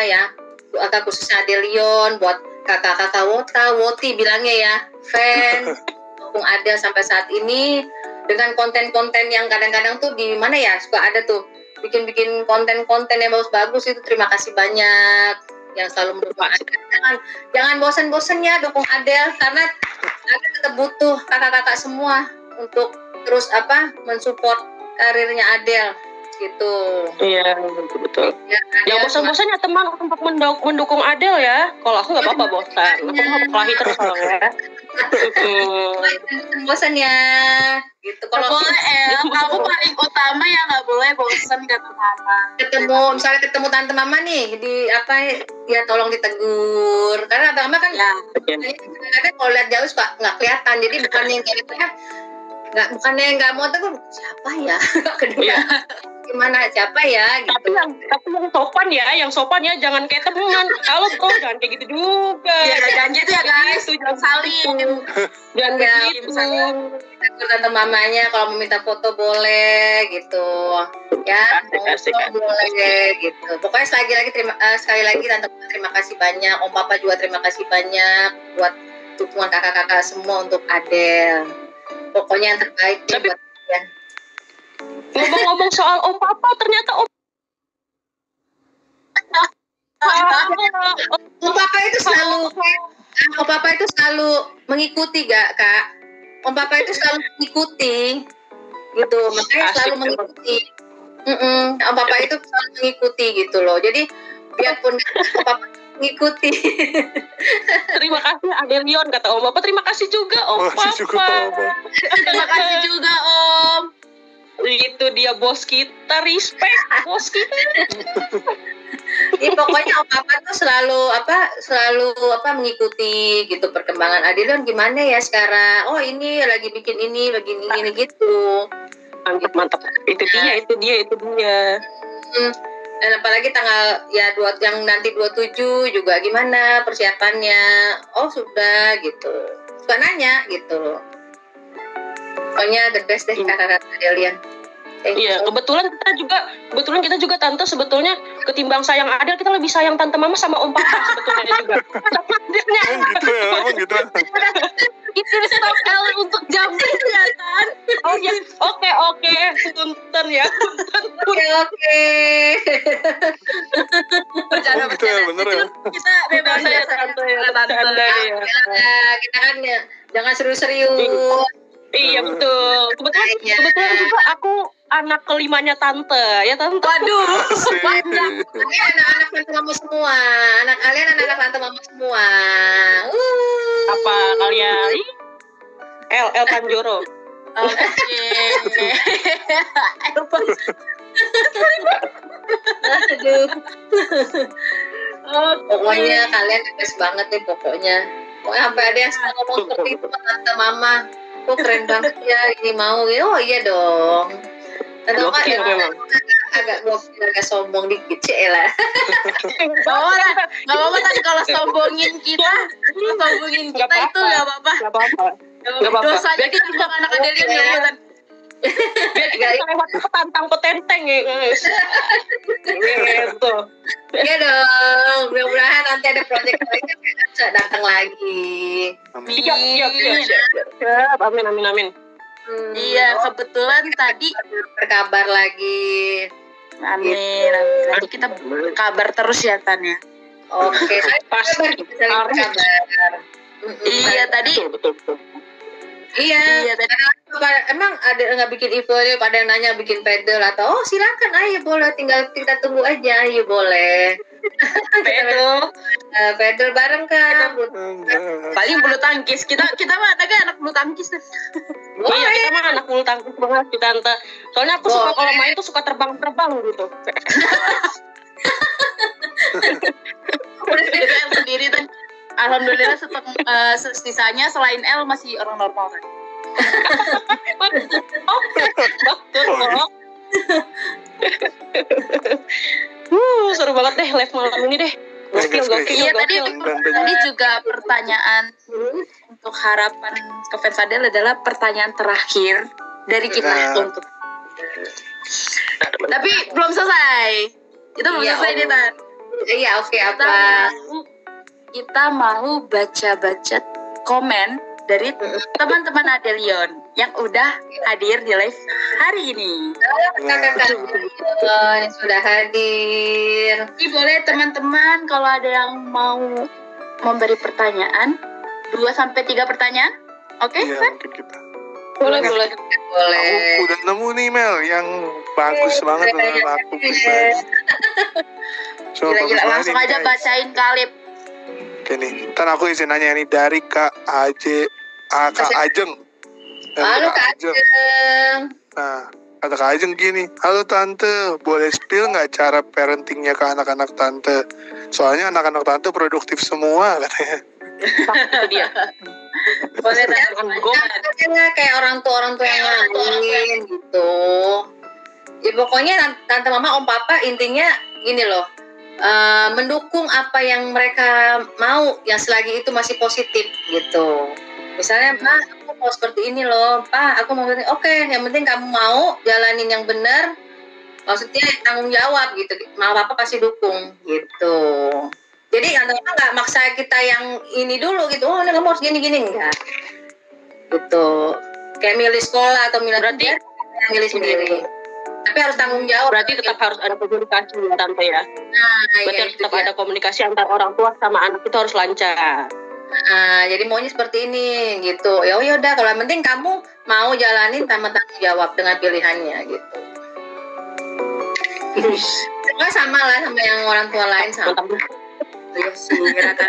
ya, kakak khususnya Adelion, buat kakak-kakak Woti bilangnya ya, fan dukung Adel sampai saat ini dengan konten-konten yang kadang-kadang tuh di mana ya suka ada tuh bikin konten-konten yang bagus-bagus itu. Terima kasih banyak yang selalu mendukung Adel. Jangan bosan-bosan ya dukung Adel, karena Adel tetap butuh kakak-kakak semua untuk terus mensupport karirnya Adel gitu. Iya, betul. Ya, yang bosan-bosan ya teman untuk mendukung Adel ya. Kalau aku nggak apa-apa bosan, aku mau berkelahi terus kalau ya. Bosan ya gitu. Kalau kamu paling utama ya nggak boleh bosan kata Mama. Misalnya ketemu Tante Mama nih di ya tolong ditegur, karena Tante Mama kan kadang kalau lihat jauh suka nggak kelihatan, jadi bukannya nggak mau tegur, siapa ya gimana siapa ya gitu. Tapi yang sopan ya, jangan kayak teman. Kalau jangan kayak gitu juga. Ya, jangan gitu ya guys, jangan saling. Jangan begitu. Tante Mamanya kalau mau minta foto boleh gitu ya, boleh gitu. Pokoknya sekali lagi Tante terima kasih banyak, Om Papa juga terima kasih banyak buat dukungan kakak-kakak semua untuk Adele. Pokoknya yang terbaik deh buat kalian. Ngomong-ngomong soal Om Papa, ternyata Om Papa itu selalu mengikuti gak Kak? Om Papa itu selalu mengikuti gitu, makanya selalu mengikuti. Om Papa itu selalu mengikuti gitu loh. Jadi biarpun Om Papa mengikuti. Terima kasih Adelion, kata Om Papa. Terima kasih juga Om Papa. Terima kasih juga Om. Itu dia bos kita, respect bos kita. Ya, pokoknya Om Papa tuh selalu mengikuti gitu perkembangan Adelion gimana ya sekarang. Oh ini lagi bikin ini gitu. Mantap. Itu dia. Dan apalagi tanggal yang nanti 27 juga gimana persiapannya. Oh sudah gitu. Suka nanya gitu loh. Pokoknya the best deh kakak-kakak Adelian. Iya, kebetulan kita juga tante sebetulnya ketimbang sayang Adel, kita lebih sayang tante mama sama Om Papa sebetulnya juga. Emang gitu. Itu stop L untuk jam kelihatan. Oh ya, oke, punten ya. Oke. Bercanda gitu ya, bener ya. Kita bebas ya tante. Kita kan jangan serius-serius. Iya betul. Kebetulan juga aku anak kelimanya tante, ya tante. Waduh. Kalian anak-anak tante mama semua. Kalian anak-anak tante mama semua. Apa kalian? El Kanjoro. Oke. Aduh. Pokoknya kalian best banget deh pokoknya. Pokoknya sampai ada yang suka ngomong seperti itu tante mama. Kok keren banget ya ini mau. Oh iya dong. Tante mama agak sombong dikit lah. Gak apa-apa kan kalau sombongin kita itu gak apa-apa. Dosanya kita juga anak Adelian ya kan. Biar kita lewat petantang petenteng ya guys. Gitu. Iya dong. Mudah-mudahan nanti ada proyek-proyek yang bisa datang lagi. Siap. Amin. Iya, kebetulan tadi berkabar lagi. Amin. Nanti kita kabar terus ya Tan ya. Oke, pasti berkabar. Iya tadi. Betul. Iya. Emang ada nggak bikin event? Pada yang nanya bikin pedal atau silakan ayo boleh, tinggal kita tunggu aja, ayo boleh. Pedal bareng kan. Paling bulu tangkis kita mah ada anak bulu tangkis. Iya, kita mah anak bulu tangkis banget sih tante. Soalnya aku suka kalau main tuh suka terbang gitu. Udah El sendiri kan. Alhamdulillah sisanya selain L masih orang normal kan. Seru banget deh live malam ini deh. Gokil. Iya tadi juga pertanyaan untuk harapan ke fans Adele adalah pertanyaan terakhir dari kita untuk. Tapi belum selesai. Itu belum selesai nih Tan. Iya oke apa? Kita mau baca-baca komen dari teman-teman Adelion yang udah hadir di live hari ini. Kakak yang sudah hadir. Jadi boleh teman-teman kalau ada yang mau memberi pertanyaan 2-3 pertanyaan. Oke, Iya, kan? mungkin kita. Boleh. Aku udah nemu nih Mel yang bagus banget menurut aku pribadi. Gila, langsung aja bacain Kalip. Oke nih, ntar aku izin nanya nih dari Kak Ajeng. Halo Kak Ajeng. Nah, kata Kak Ajeng gini, halo Tante, boleh spill nggak cara parentingnya ke anak-anak Tante? Soalnya anak-anak Tante produktif semua katanya. Itu dia. Boleh kayak orang tua yang lain gitu. Ya pokoknya tante mama om papa intinya gini loh. Mendukung apa yang mereka mau yang selagi itu masih positif gitu. Misalnya Pak aku mau seperti ini loh, Pak aku mau seperti ini. Oke, yang penting kamu mau jalanin yang benar, maksudnya tanggung jawab gitu. Mama papa pasti dukung gitu. Jadi tante mama nggak memaksa kita yang ini dulu gitu. Oh, kamu harus gini-gini enggak. Gitu. Kayak milih sekolah atau milih Berarti milih sendiri. Tapi harus tanggung jawab. Berarti tetap harus ada komunikasi ya Tante ya. Nah, Berarti ya, harus tetap ada komunikasi antara orang tua sama anak itu harus lancar. Jadi maunya seperti ini gitu. Ya udah kalau yang penting kamu mau jalanin sama tanggung jawab dengan pilihannya gitu. Semua sama lah sama yang orang tua lain sama. Iya sih,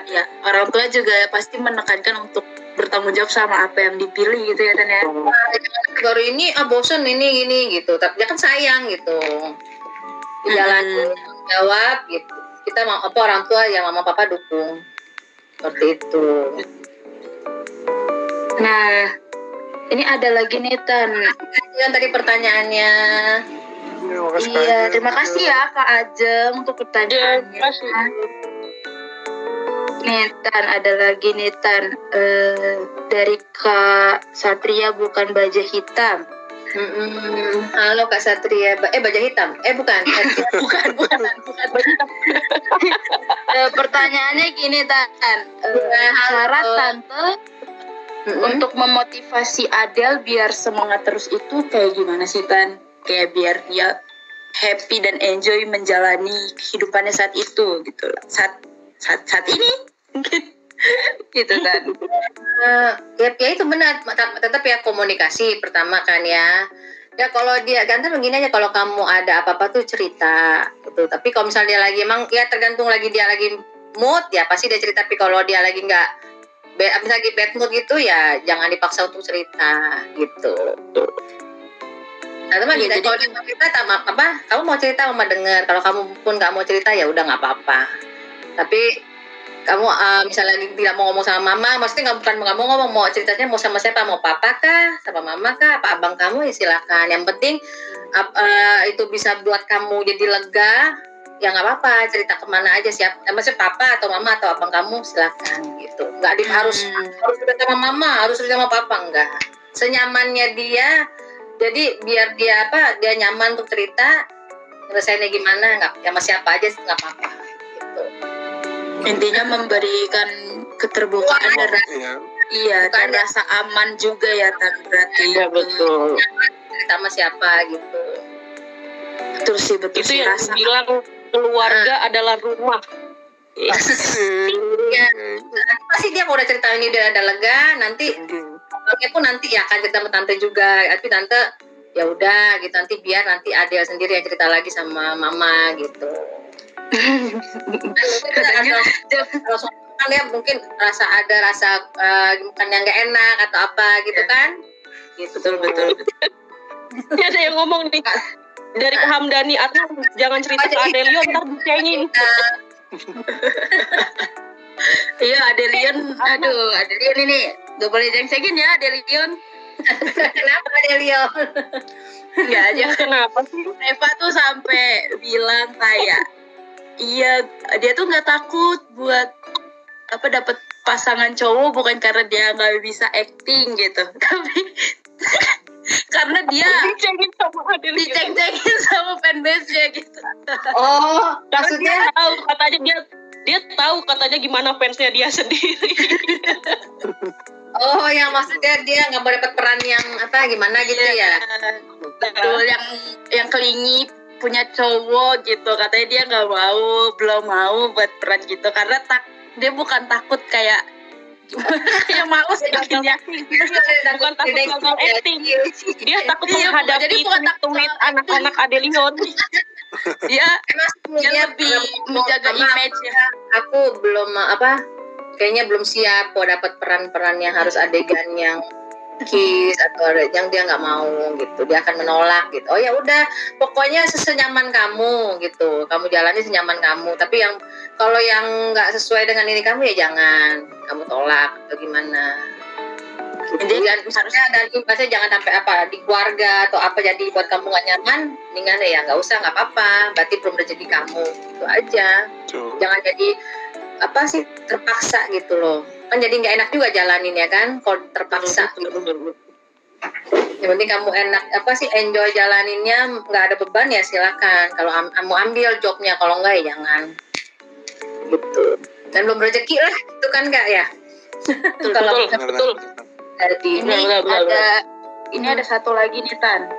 ya orang tua juga pasti menekankan untuk bertanggung jawab sama apa yang dipilih gitu ya Tan ya. Baru ini bosen ini gitu, tapi dia kan sayang gitu. Jalanin tanggung jawab gitu. Kita mau apa orang tua yang mama papa dukung. Seperti itu. Nah, ini ada lagi nih Tan. Yang tadi pertanyaannya. Iya, terima kasih ya Kak Ajeng untuk pertanyaannya. Terima kasih. Nih Tan, ada lagi nih Tan, dari Kak Satria bukan baja hitam. Halo Kak Satria, baja hitam? Bukan. bukan baja hitam. Pertanyaannya gini Tan, cara Tante untuk memotivasi Adele biar semangat terus itu kayak gimana sih Tan? Kayak biar dia happy dan enjoy menjalani kehidupannya saat itu gitu lah. Saat ini gitu kan. Ya itu benar, tetap ya komunikasi pertama kan ya. Ya kalau dia ganti begini aja, kalau kamu ada apa-apa tuh cerita gitu. Tapi kalau misalnya dia lagi emang ya tergantung lagi dia lagi mood ya pasti dia cerita. Tapi kalau dia lagi nggak misalnya lagi bad mood gitu ya jangan dipaksa untuk cerita gitu. Nah, teman Ya, kalau dia mau cerita apa? Kamu mau cerita mama denger. Kalau kamu pun nggak mau cerita ya udah nggak apa-apa. Tapi kamu misalnya tidak mau ngomong sama mama, maksudnya bukan kamu ngomong, mau ceritanya mau sama siapa, mau papa kah, sama mama kah, apa abang kamu ya silakan. Yang penting itu bisa buat kamu jadi lega, ya nggak apa-apa, cerita kemana aja maksudnya papa atau mama atau abang kamu silakan gitu. Nggak harus cerita sama mama, harus cerita sama papa, enggak. Senyamannya dia, jadi biar dia nyaman untuk cerita, selesainya gimana, nggak, ya sama siapa aja nggak apa-apa. Gitu. Intinya memberikan keterbukaan dan dan rasa aman juga ya Tan berarti. Iya betul. Sama siapa gitu. Betul sih, betul Itu sih, yang rasa bilang keluarga adalah rumah. Ya, pasti dia kalau udah cerita ini dia ada lega, nanti abangnya pun nanti ya akan cerita sama tante juga. Tapi tante ya udah gitu, nanti biar nanti Adele sendiri yang cerita lagi sama mama gitu. Kan ya mungkin ada rasa bukan yang nggak enak atau apa gitu kan gitu. betul. Ini ada yang ngomong nih dari Hamdani, Atna jangan cerita ke Adelio ntar dicengin. Iya Adelion, Adelion ini gak boleh ceng-cengin ya Adelion. Kenapa Adelio? Enggak aja. Kenapa sih? Eva tuh sampai bilang kayak iya, dia tuh nggak takut buat dapat pasangan cowok bukan karena dia nggak bisa acting gitu, tapi karena dia diceng-cengin sama fanbase-nya gitu. Oh, maksudnya dia tahu katanya gimana fansnya dia sendiri. Oh, yang maksudnya dia nggak mau dapat peran yang gimana gitu ya? Betul, yang kelingi punya cowok gitu, katanya dia belum mau buat peran gitu karena dia bukan takut kayak kayak males bikinnya, bukan takut gagal acting, dia takut menghadapi tweet anak-anak Adelion. Dia lebih menjaga image ya. Aku belum kayaknya belum siap kok dapat peran-peran yang harus adegan yang kiss atau yang dia nggak mau gitu, dia akan menolak gitu. Oh ya udah, pokoknya sesenyaman kamu gitu, kamu jalani senyaman kamu. Tapi yang kalau yang nggak sesuai dengan ini kamu ya jangan kamu tolak atau gimana. Gitu. Dan misalnya jangan sampai di keluarga atau jadi buat kamu nggak nyaman, mendingan ya nggak usah, nggak apa-apa. Berarti belum rezeki kamu, gitu aja. Jangan jadi terpaksa gitu loh. Kan jadi nggak enak juga jalanin ya kan kalau terpaksa gitu. Yang penting kamu enak enjoy jalaninnya, nggak ada beban ya silakan. Kalau kamu ambil jobnya, kalau nggak ya jangan gitu. dan belum rezeki lah, itu kan Kak ya. Betul. Jadi Ini ada satu lagi nih Tan.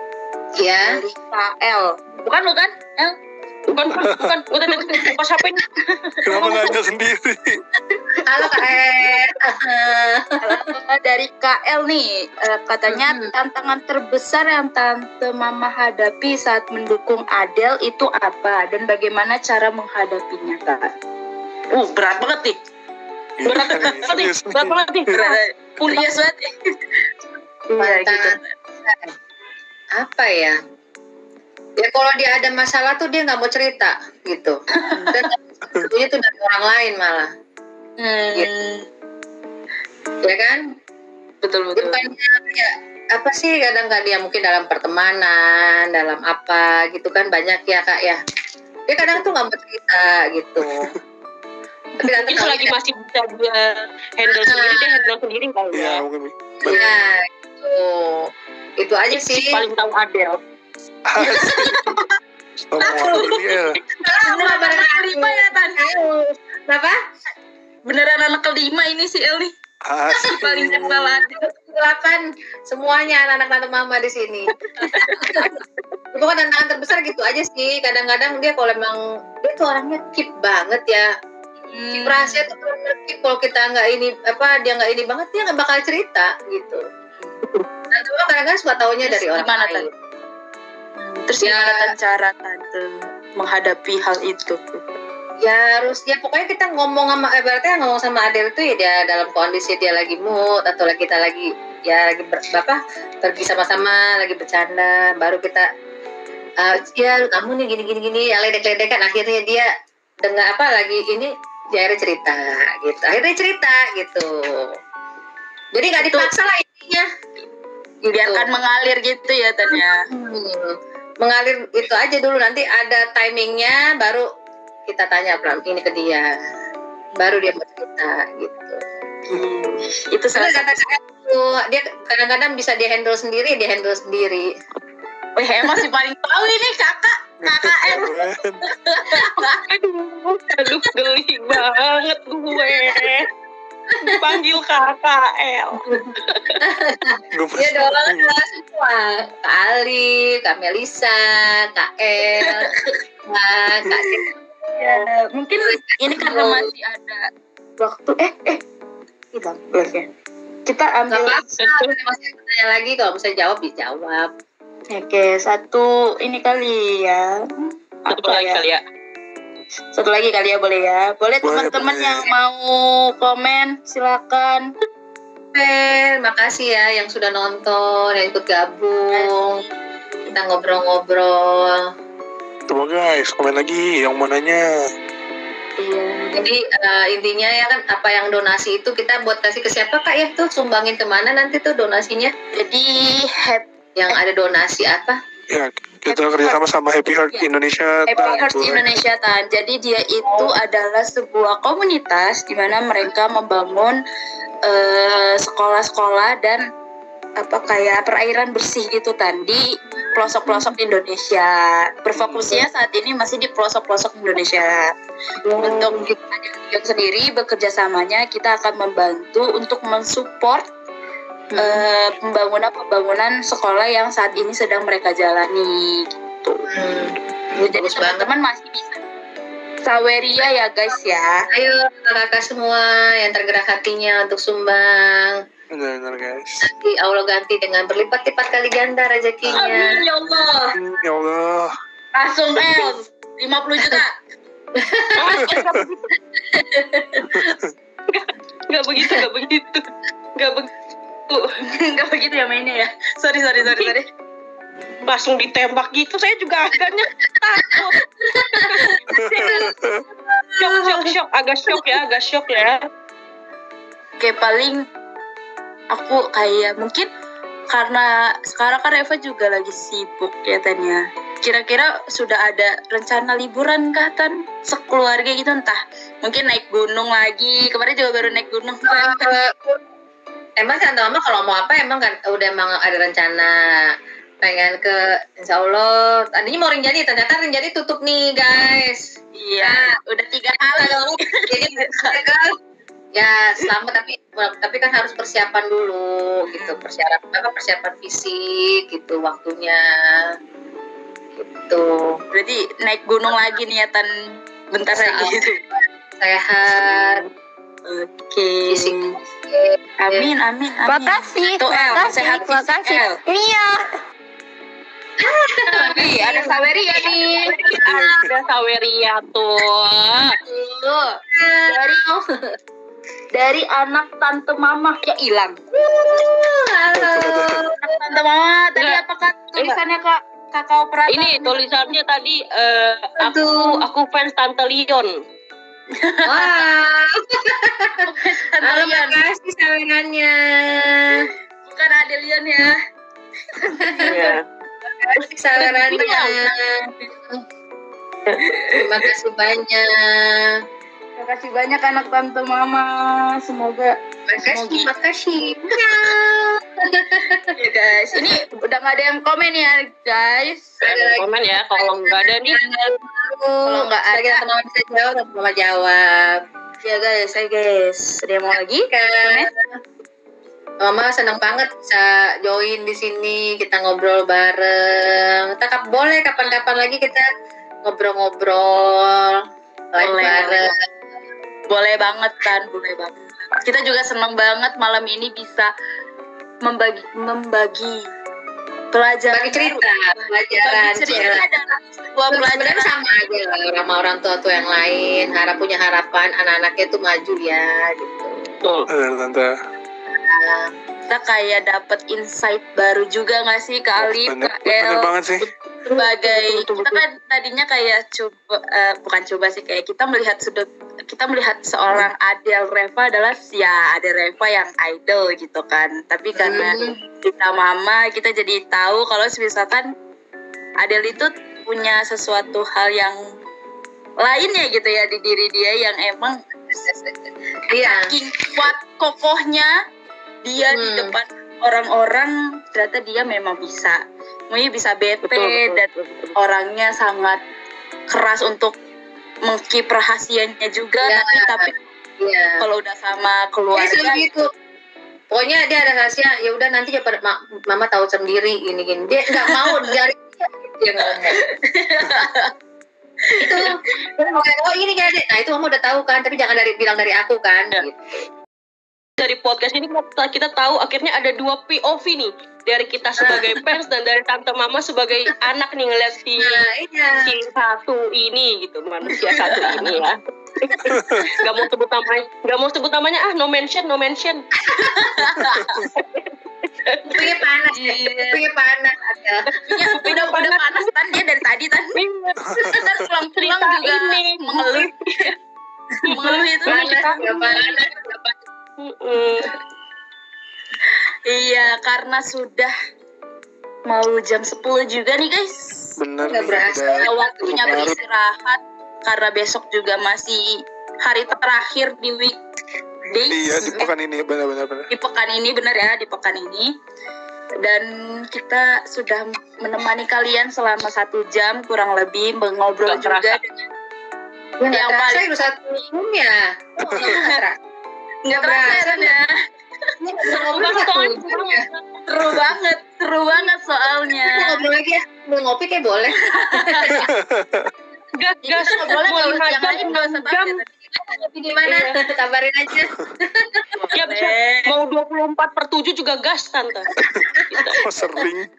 ya, Dari KL. Bukan lu kan? El? Bukan. Udah buka siapa ini? Kenapa nanya sendiri? halo Kak Dari KL nih, katanya tantangan terbesar yang Tante Mama hadapi saat mendukung Adele itu apa dan bagaimana cara menghadapinya Kak? Berat banget nih. Berat banget nih. Kuliah banget. Iya gitu. Tantangan apa ya? Ya kalau dia ada masalah tuh dia nggak mau cerita gitu. Dan sebetulnya tuh dari orang lain malah. Ya kan? Betul. Bukannya ya apa sih kadang-kadang dia mungkin dalam pertemanan, dalam apa gitu kan banyak ya Kak ya. Dia kadang tuh nggak mau cerita gitu. Tapi Mungkin selagi masih bisa dia handle sendiri, dia handle sendiri kali Iya, ya. mungkin. ya itu aja sih. Paling tahu Adele. Beneran anak kelima ya Tan? Kenapa? Beneran anak kelima ini si El nih. Asik. Paling kenal Adele. 8 semuanya anak-anak Tante Mama di sini. Itu kan tantangan terbesar gitu aja sih. Kadang-kadang dia kalau emang dia tuh orangnya keep banget ya. Keep rahasia tuh bener-bener keep. Kalau kita nggak ini dia nggak ini banget dia nggak bakal cerita gitu. Dan cuma kadang-kadang suka taunya dari orang Gimana, lain. Terus gimana Tan cara Tante menghadapi hal itu? Ya harus ya pokoknya kita ngomong sama ibaratnya ngomong sama Adele itu ya dia dalam kondisi dia lagi mood atau lagi kita lagi pergi sama-sama lagi bercanda baru kita ya kamu nih gini ya ledek-ledekan akhirnya dia dengar apa lagi ini dia akhirnya cerita gitu jadi nggak dipaksa lah intinya gitu. Biarkan mengalir gitu ya Tan ya. Mengalir itu aja dulu nanti ada timingnya baru kita tanya ini ke dia baru dia mau cerita gitu. Itu salah satu. Kadang-kadang dia kadang-kadang bisa dia handle sendiri. Wih, emang sih paling tahu ini KKM. Aduh, geli banget gue. Dipanggil KKL. Dia doang semua. Kak Ali, Kak Melisa, Kak El, Kak Ya, mungkin ini karena masih ada waktu. Kita ambil masih tanya lagi kalau bisa jawab dijawab. Oke, satu ini kali ya. Satu lagi kali ya boleh ya. Boleh teman-teman yang mau komen silakan. Makasih ya yang sudah nonton, yang ikut gabung. Kita ngobrol-ngobrol. Coba guys, komen lagi yang mau nanya. Iya. Jadi intinya ya kan apa yang donasi itu kita buat kasih ke siapa Kak ya tuh sumbangin kemana nanti tuh donasinya? Jadi yang ada donasi apa? Ya, kita kerjasama sama Happy Heart Indonesia. Happy Heart Indonesia Tan. Jadi dia itu adalah sebuah komunitas di mana mereka membangun sekolah-sekolah dan kayak perairan bersih gitu Tan di pelosok-pelosok Indonesia. Berfokusnya saat ini masih di pelosok-pelosok Indonesia. Untuk yang sendiri bekerja samanya kita akan membantu untuk mensupport pembangunan sekolah yang saat ini sedang mereka jalani gitu. Jadi teman-teman masih bisa Saweria ya guys ya. Ayo kakak semua yang tergerak hatinya untuk sumbang. Benar guys. Nanti Allah ganti dengan berlipat-lipat kali ganda rezekinya. Amin ya Allah. Ya Allah. Langsung 50 juta. Gak begitu. Enggak begitu ya mainnya ya. Sorry. Langsung ditembak gitu, saya juga agaknya takut. Agak shock ya. Oke, paling aku kayak mungkin karena sekarang kan Reva juga lagi sibuk ya Tan ya. Kira-kira sudah ada rencana liburan kah Tan? Sekeluarga gitu entah. Mungkin naik gunung lagi. Kemarin juga baru naik gunung. Emang Tante Mama kalau mau apa emang kan udah emang ada rencana pengen ke Insya Allah tadinya mau Rinjani, ternyata Rinjani tutup nih guys. Iya, udah 3 kali. Jadi ya selamat, tapi kan harus persiapan dulu gitu, persiapan fisik gitu waktunya gitu. Berarti naik gunung lagi niatan bentar lagi gitu. Sehat. Oke. Fisik. Amin. Makasih. Tuh El, sehat fisik El. Iya. Wih, ada Saweria nih. Ada Saweria tuh. Dari anak tante mama ya hilang. Halo. Tante mama tadi apakah tulisannya Kak? Kakak operator. Ini tulisannya tadi aku fans Tante Leon. Wah. Halo, Adelian. makasih sawerannya. Bukan Adelian ya. Iya. Makasih sawerannya. Terima kasih banyak. Terima kasih banyak anak tante mama. Semoga Makasih. ya guys. Ini udah nggak ada yang komen ya guys. Komen ya kalau nggak ada nih. Kalau nggak ada, teman bisa jawab, mama jawab. Ya guys, Ada yang mau lagi? Kan. Mama senang banget bisa join di sini, kita ngobrol bareng. Kita boleh kapan-kapan lagi kita ngobrol-ngobrol live bareng. Boleh banget kan, boleh banget. Kita juga senang banget malam ini bisa membagi pelajaran. Bagi cerita, pelajaran. Sebuah Sebenarnya pelajaran. sama aja lah sama orang tua yang lain. Punya harapan anak-anaknya itu maju ya gitu. Betul. Tante. Kita kayak dapat insight baru juga nggak sih Kak Alif, Kak El? Bener banget sih. Sebagai kita kan tadinya kayak kayak kita melihat seorang Adele Reva adalah Adele Reva yang idol gitu kan. Tapi karena kita mama, kita jadi tahu kalau misalkan Adele itu punya sesuatu hal yang lainnya gitu ya di diri dia yang emang saking kuat kokohnya dia di depan orang-orang, ternyata dia memang bisa bete dan orangnya sangat keras untuk mengkeep rahasianya juga, tapi kalau udah sama keluarga gitu. Pokoknya dia ada rahasia, ya udah nanti ya mama tahu sendiri gini. Dia nggak mau dari dia ngomong. Itu ini jadi, nah itu kamu udah tahu kan, tapi jangan bilang dari aku kan. Ya. Gitu. Dari podcast ini kita tahu akhirnya ada 2 POV nih, dari kita sebagai fans dan dari tante mama sebagai anak nih ngeliat si satu ini gitu, manusia satu ini ya. Gak mau sebut namanya no mention. Kupingnya panas ada. udah panas kan dia dari tadi kan. Ntar pulang-pulang juga mengeluh itu panas. Iya, karena sudah mau jam 10 juga nih guys. Bener Nggak nih. berasa. Waktunya beristirahat karena besok juga masih hari terakhir di weekdays. Iya, di pekan ini benar. Di pekan ini. Dan kita sudah menemani kalian selama 1 jam kurang lebih mengobrol Nggak juga terasa. dengan yang paling Udah 1 jam ya. nggak terasa ya. Seru banget soalnya. Kita ngobrol lagi ya. Mau ngopi kayak boleh. Gas Boleh mau nggak usah yang lain nggak usah tahu. Ngopi di mana? Kabarin aja. Ya bisa mau 24/7 juga gas tante. Oh, sering.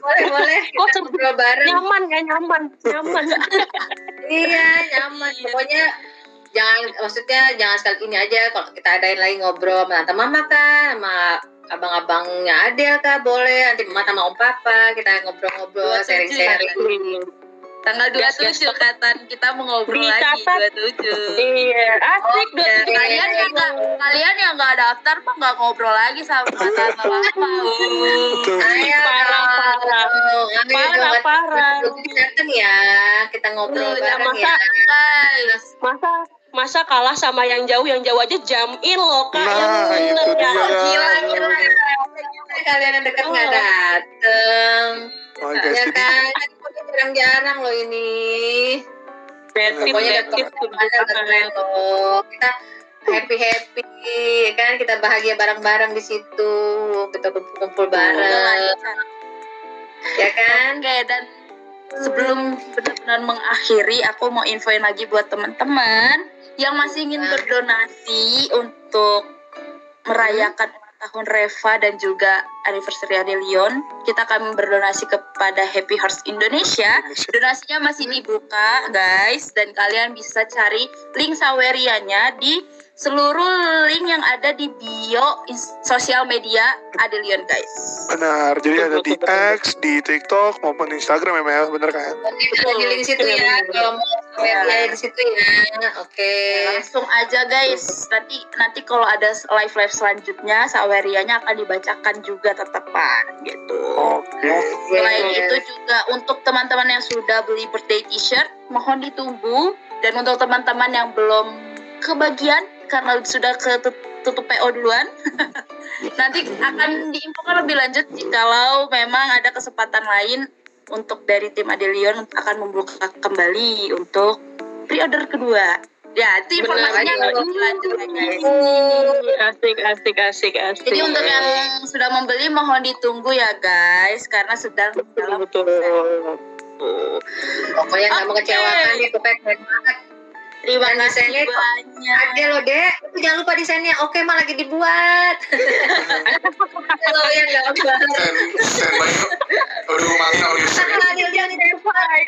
Boleh. Kok Ngobrol bareng. nyaman. Iya, nyaman. Pokoknya jangan sekali ini aja, kalau kita adain lagi ngobrol sama tante mama kan, sama abang-abangnya Adel kah, boleh nanti mama sama om papa kita ngobrol-ngobrol, sharing-sharing. Tanggal 27 katan kita mau ngobrol lagi Dicatat. 27. Iya, asik Oke. Kalian yang nggak daftar mah nggak ngobrol lagi sama tante mama. Ayo, Parah. Datang ya, kita ngobrol bareng masa- ya. Guys, Masa kalah sama yang jauh aja jam in loh kak. Nah, Yang bener itu ya. dia. gila. kalian yang dekat nggak dateng. Oh, guys, Ya jadi kan, jarang-jarang loh ini. Pokoknya Betul. kita happy kan, kita bahagia bareng-bareng di situ, kita kumpul bareng, ya kan? Oke, dan sebelum benar-benar mengakhiri, aku mau infoin lagi buat teman-teman yang masih ingin berdonasi untuk merayakan ulang tahun Reva dan juga anniversary Adelion. Kita akan berdonasi kepada Happy Hearts Indonesia. Donasinya masih dibuka, guys, dan kalian bisa cari link sawerianya di seluruh link yang ada di bio sosial media Adelion, guys. benar. Jadi ada di X, di TikTok maupun di Instagram ya, Mel, bener kan? Kita di link situ ya, kalau mau lihat di situ ya. Oke. Langsung aja, guys. Nanti kalau ada live selanjutnya, sawerianya akan dibacakan juga tetepan gitu. Oke. Selain itu juga untuk teman-teman yang sudah beli birthday t-shirt, mohon ditunggu. Dan untuk teman-teman yang belum kebagian karena sudah tutup PO duluan, nanti akan diinfokan lebih lanjut jikalau memang ada kesempatan lain untuk dari tim Adelion akan membuka kembali untuk pre-order kedua. Ya, itu informasinya lebih lanjut ya, guys. Asik. Jadi untuk yang sudah membeli mohon ditunggu ya, guys, karena sedang dalam Betul. Pokoknya nggak mengecewakan itu keren banget. Terima Dan kasih desainnya banyak. ada loh, Dek. Jangan lupa desainnya. Oke, mah lagi dibuat. Kalau yang nggak buat. Standby. Udah matiin audio stream. Adil jangan dibuat.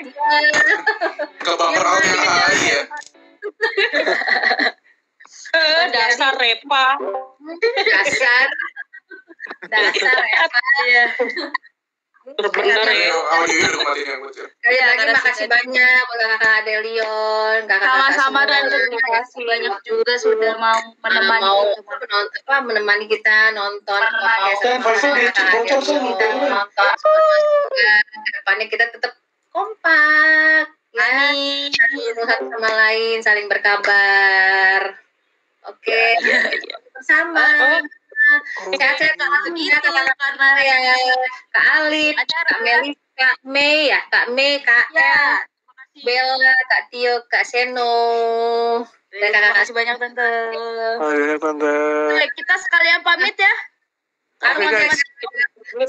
Ke bumper out yang AI ya. Dasar Repa. Dasar apa ya? Bener-bener ya. Audionya udah matiin yang kecil. Sekali lagi makasih banyak buat kakak Adelion, Sama-sama dan terima kasih banyak juga sudah mau menemani menemani kita nonton kedepannya kita tetap kompak ya, satu sama lain saling berkabar. Oke, bersama sehat-sehat karena ya Kak Alif, Kak Melis, Kak Mei ya, Kak Mei, Kak El, Bella, Kak Tio, Kak Seno, dan terima kakak kasih banyak tante. Ayo, Tante. Oke, kita sekalian pamit ya. Oke, guys.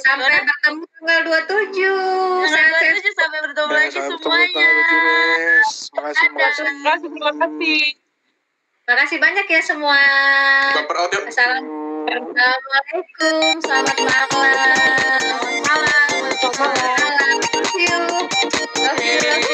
sampai bertemu tanggal 27. Sehat-sehat. Sampai bertemu Dan lagi sampai bertemu semuanya. tanggal 7, Makasih. Terima kasih. Makasih banyak ya semua. Bumper out yuk. Assalamualaikum, selamat malam. Malam. Malam. See you. Love you.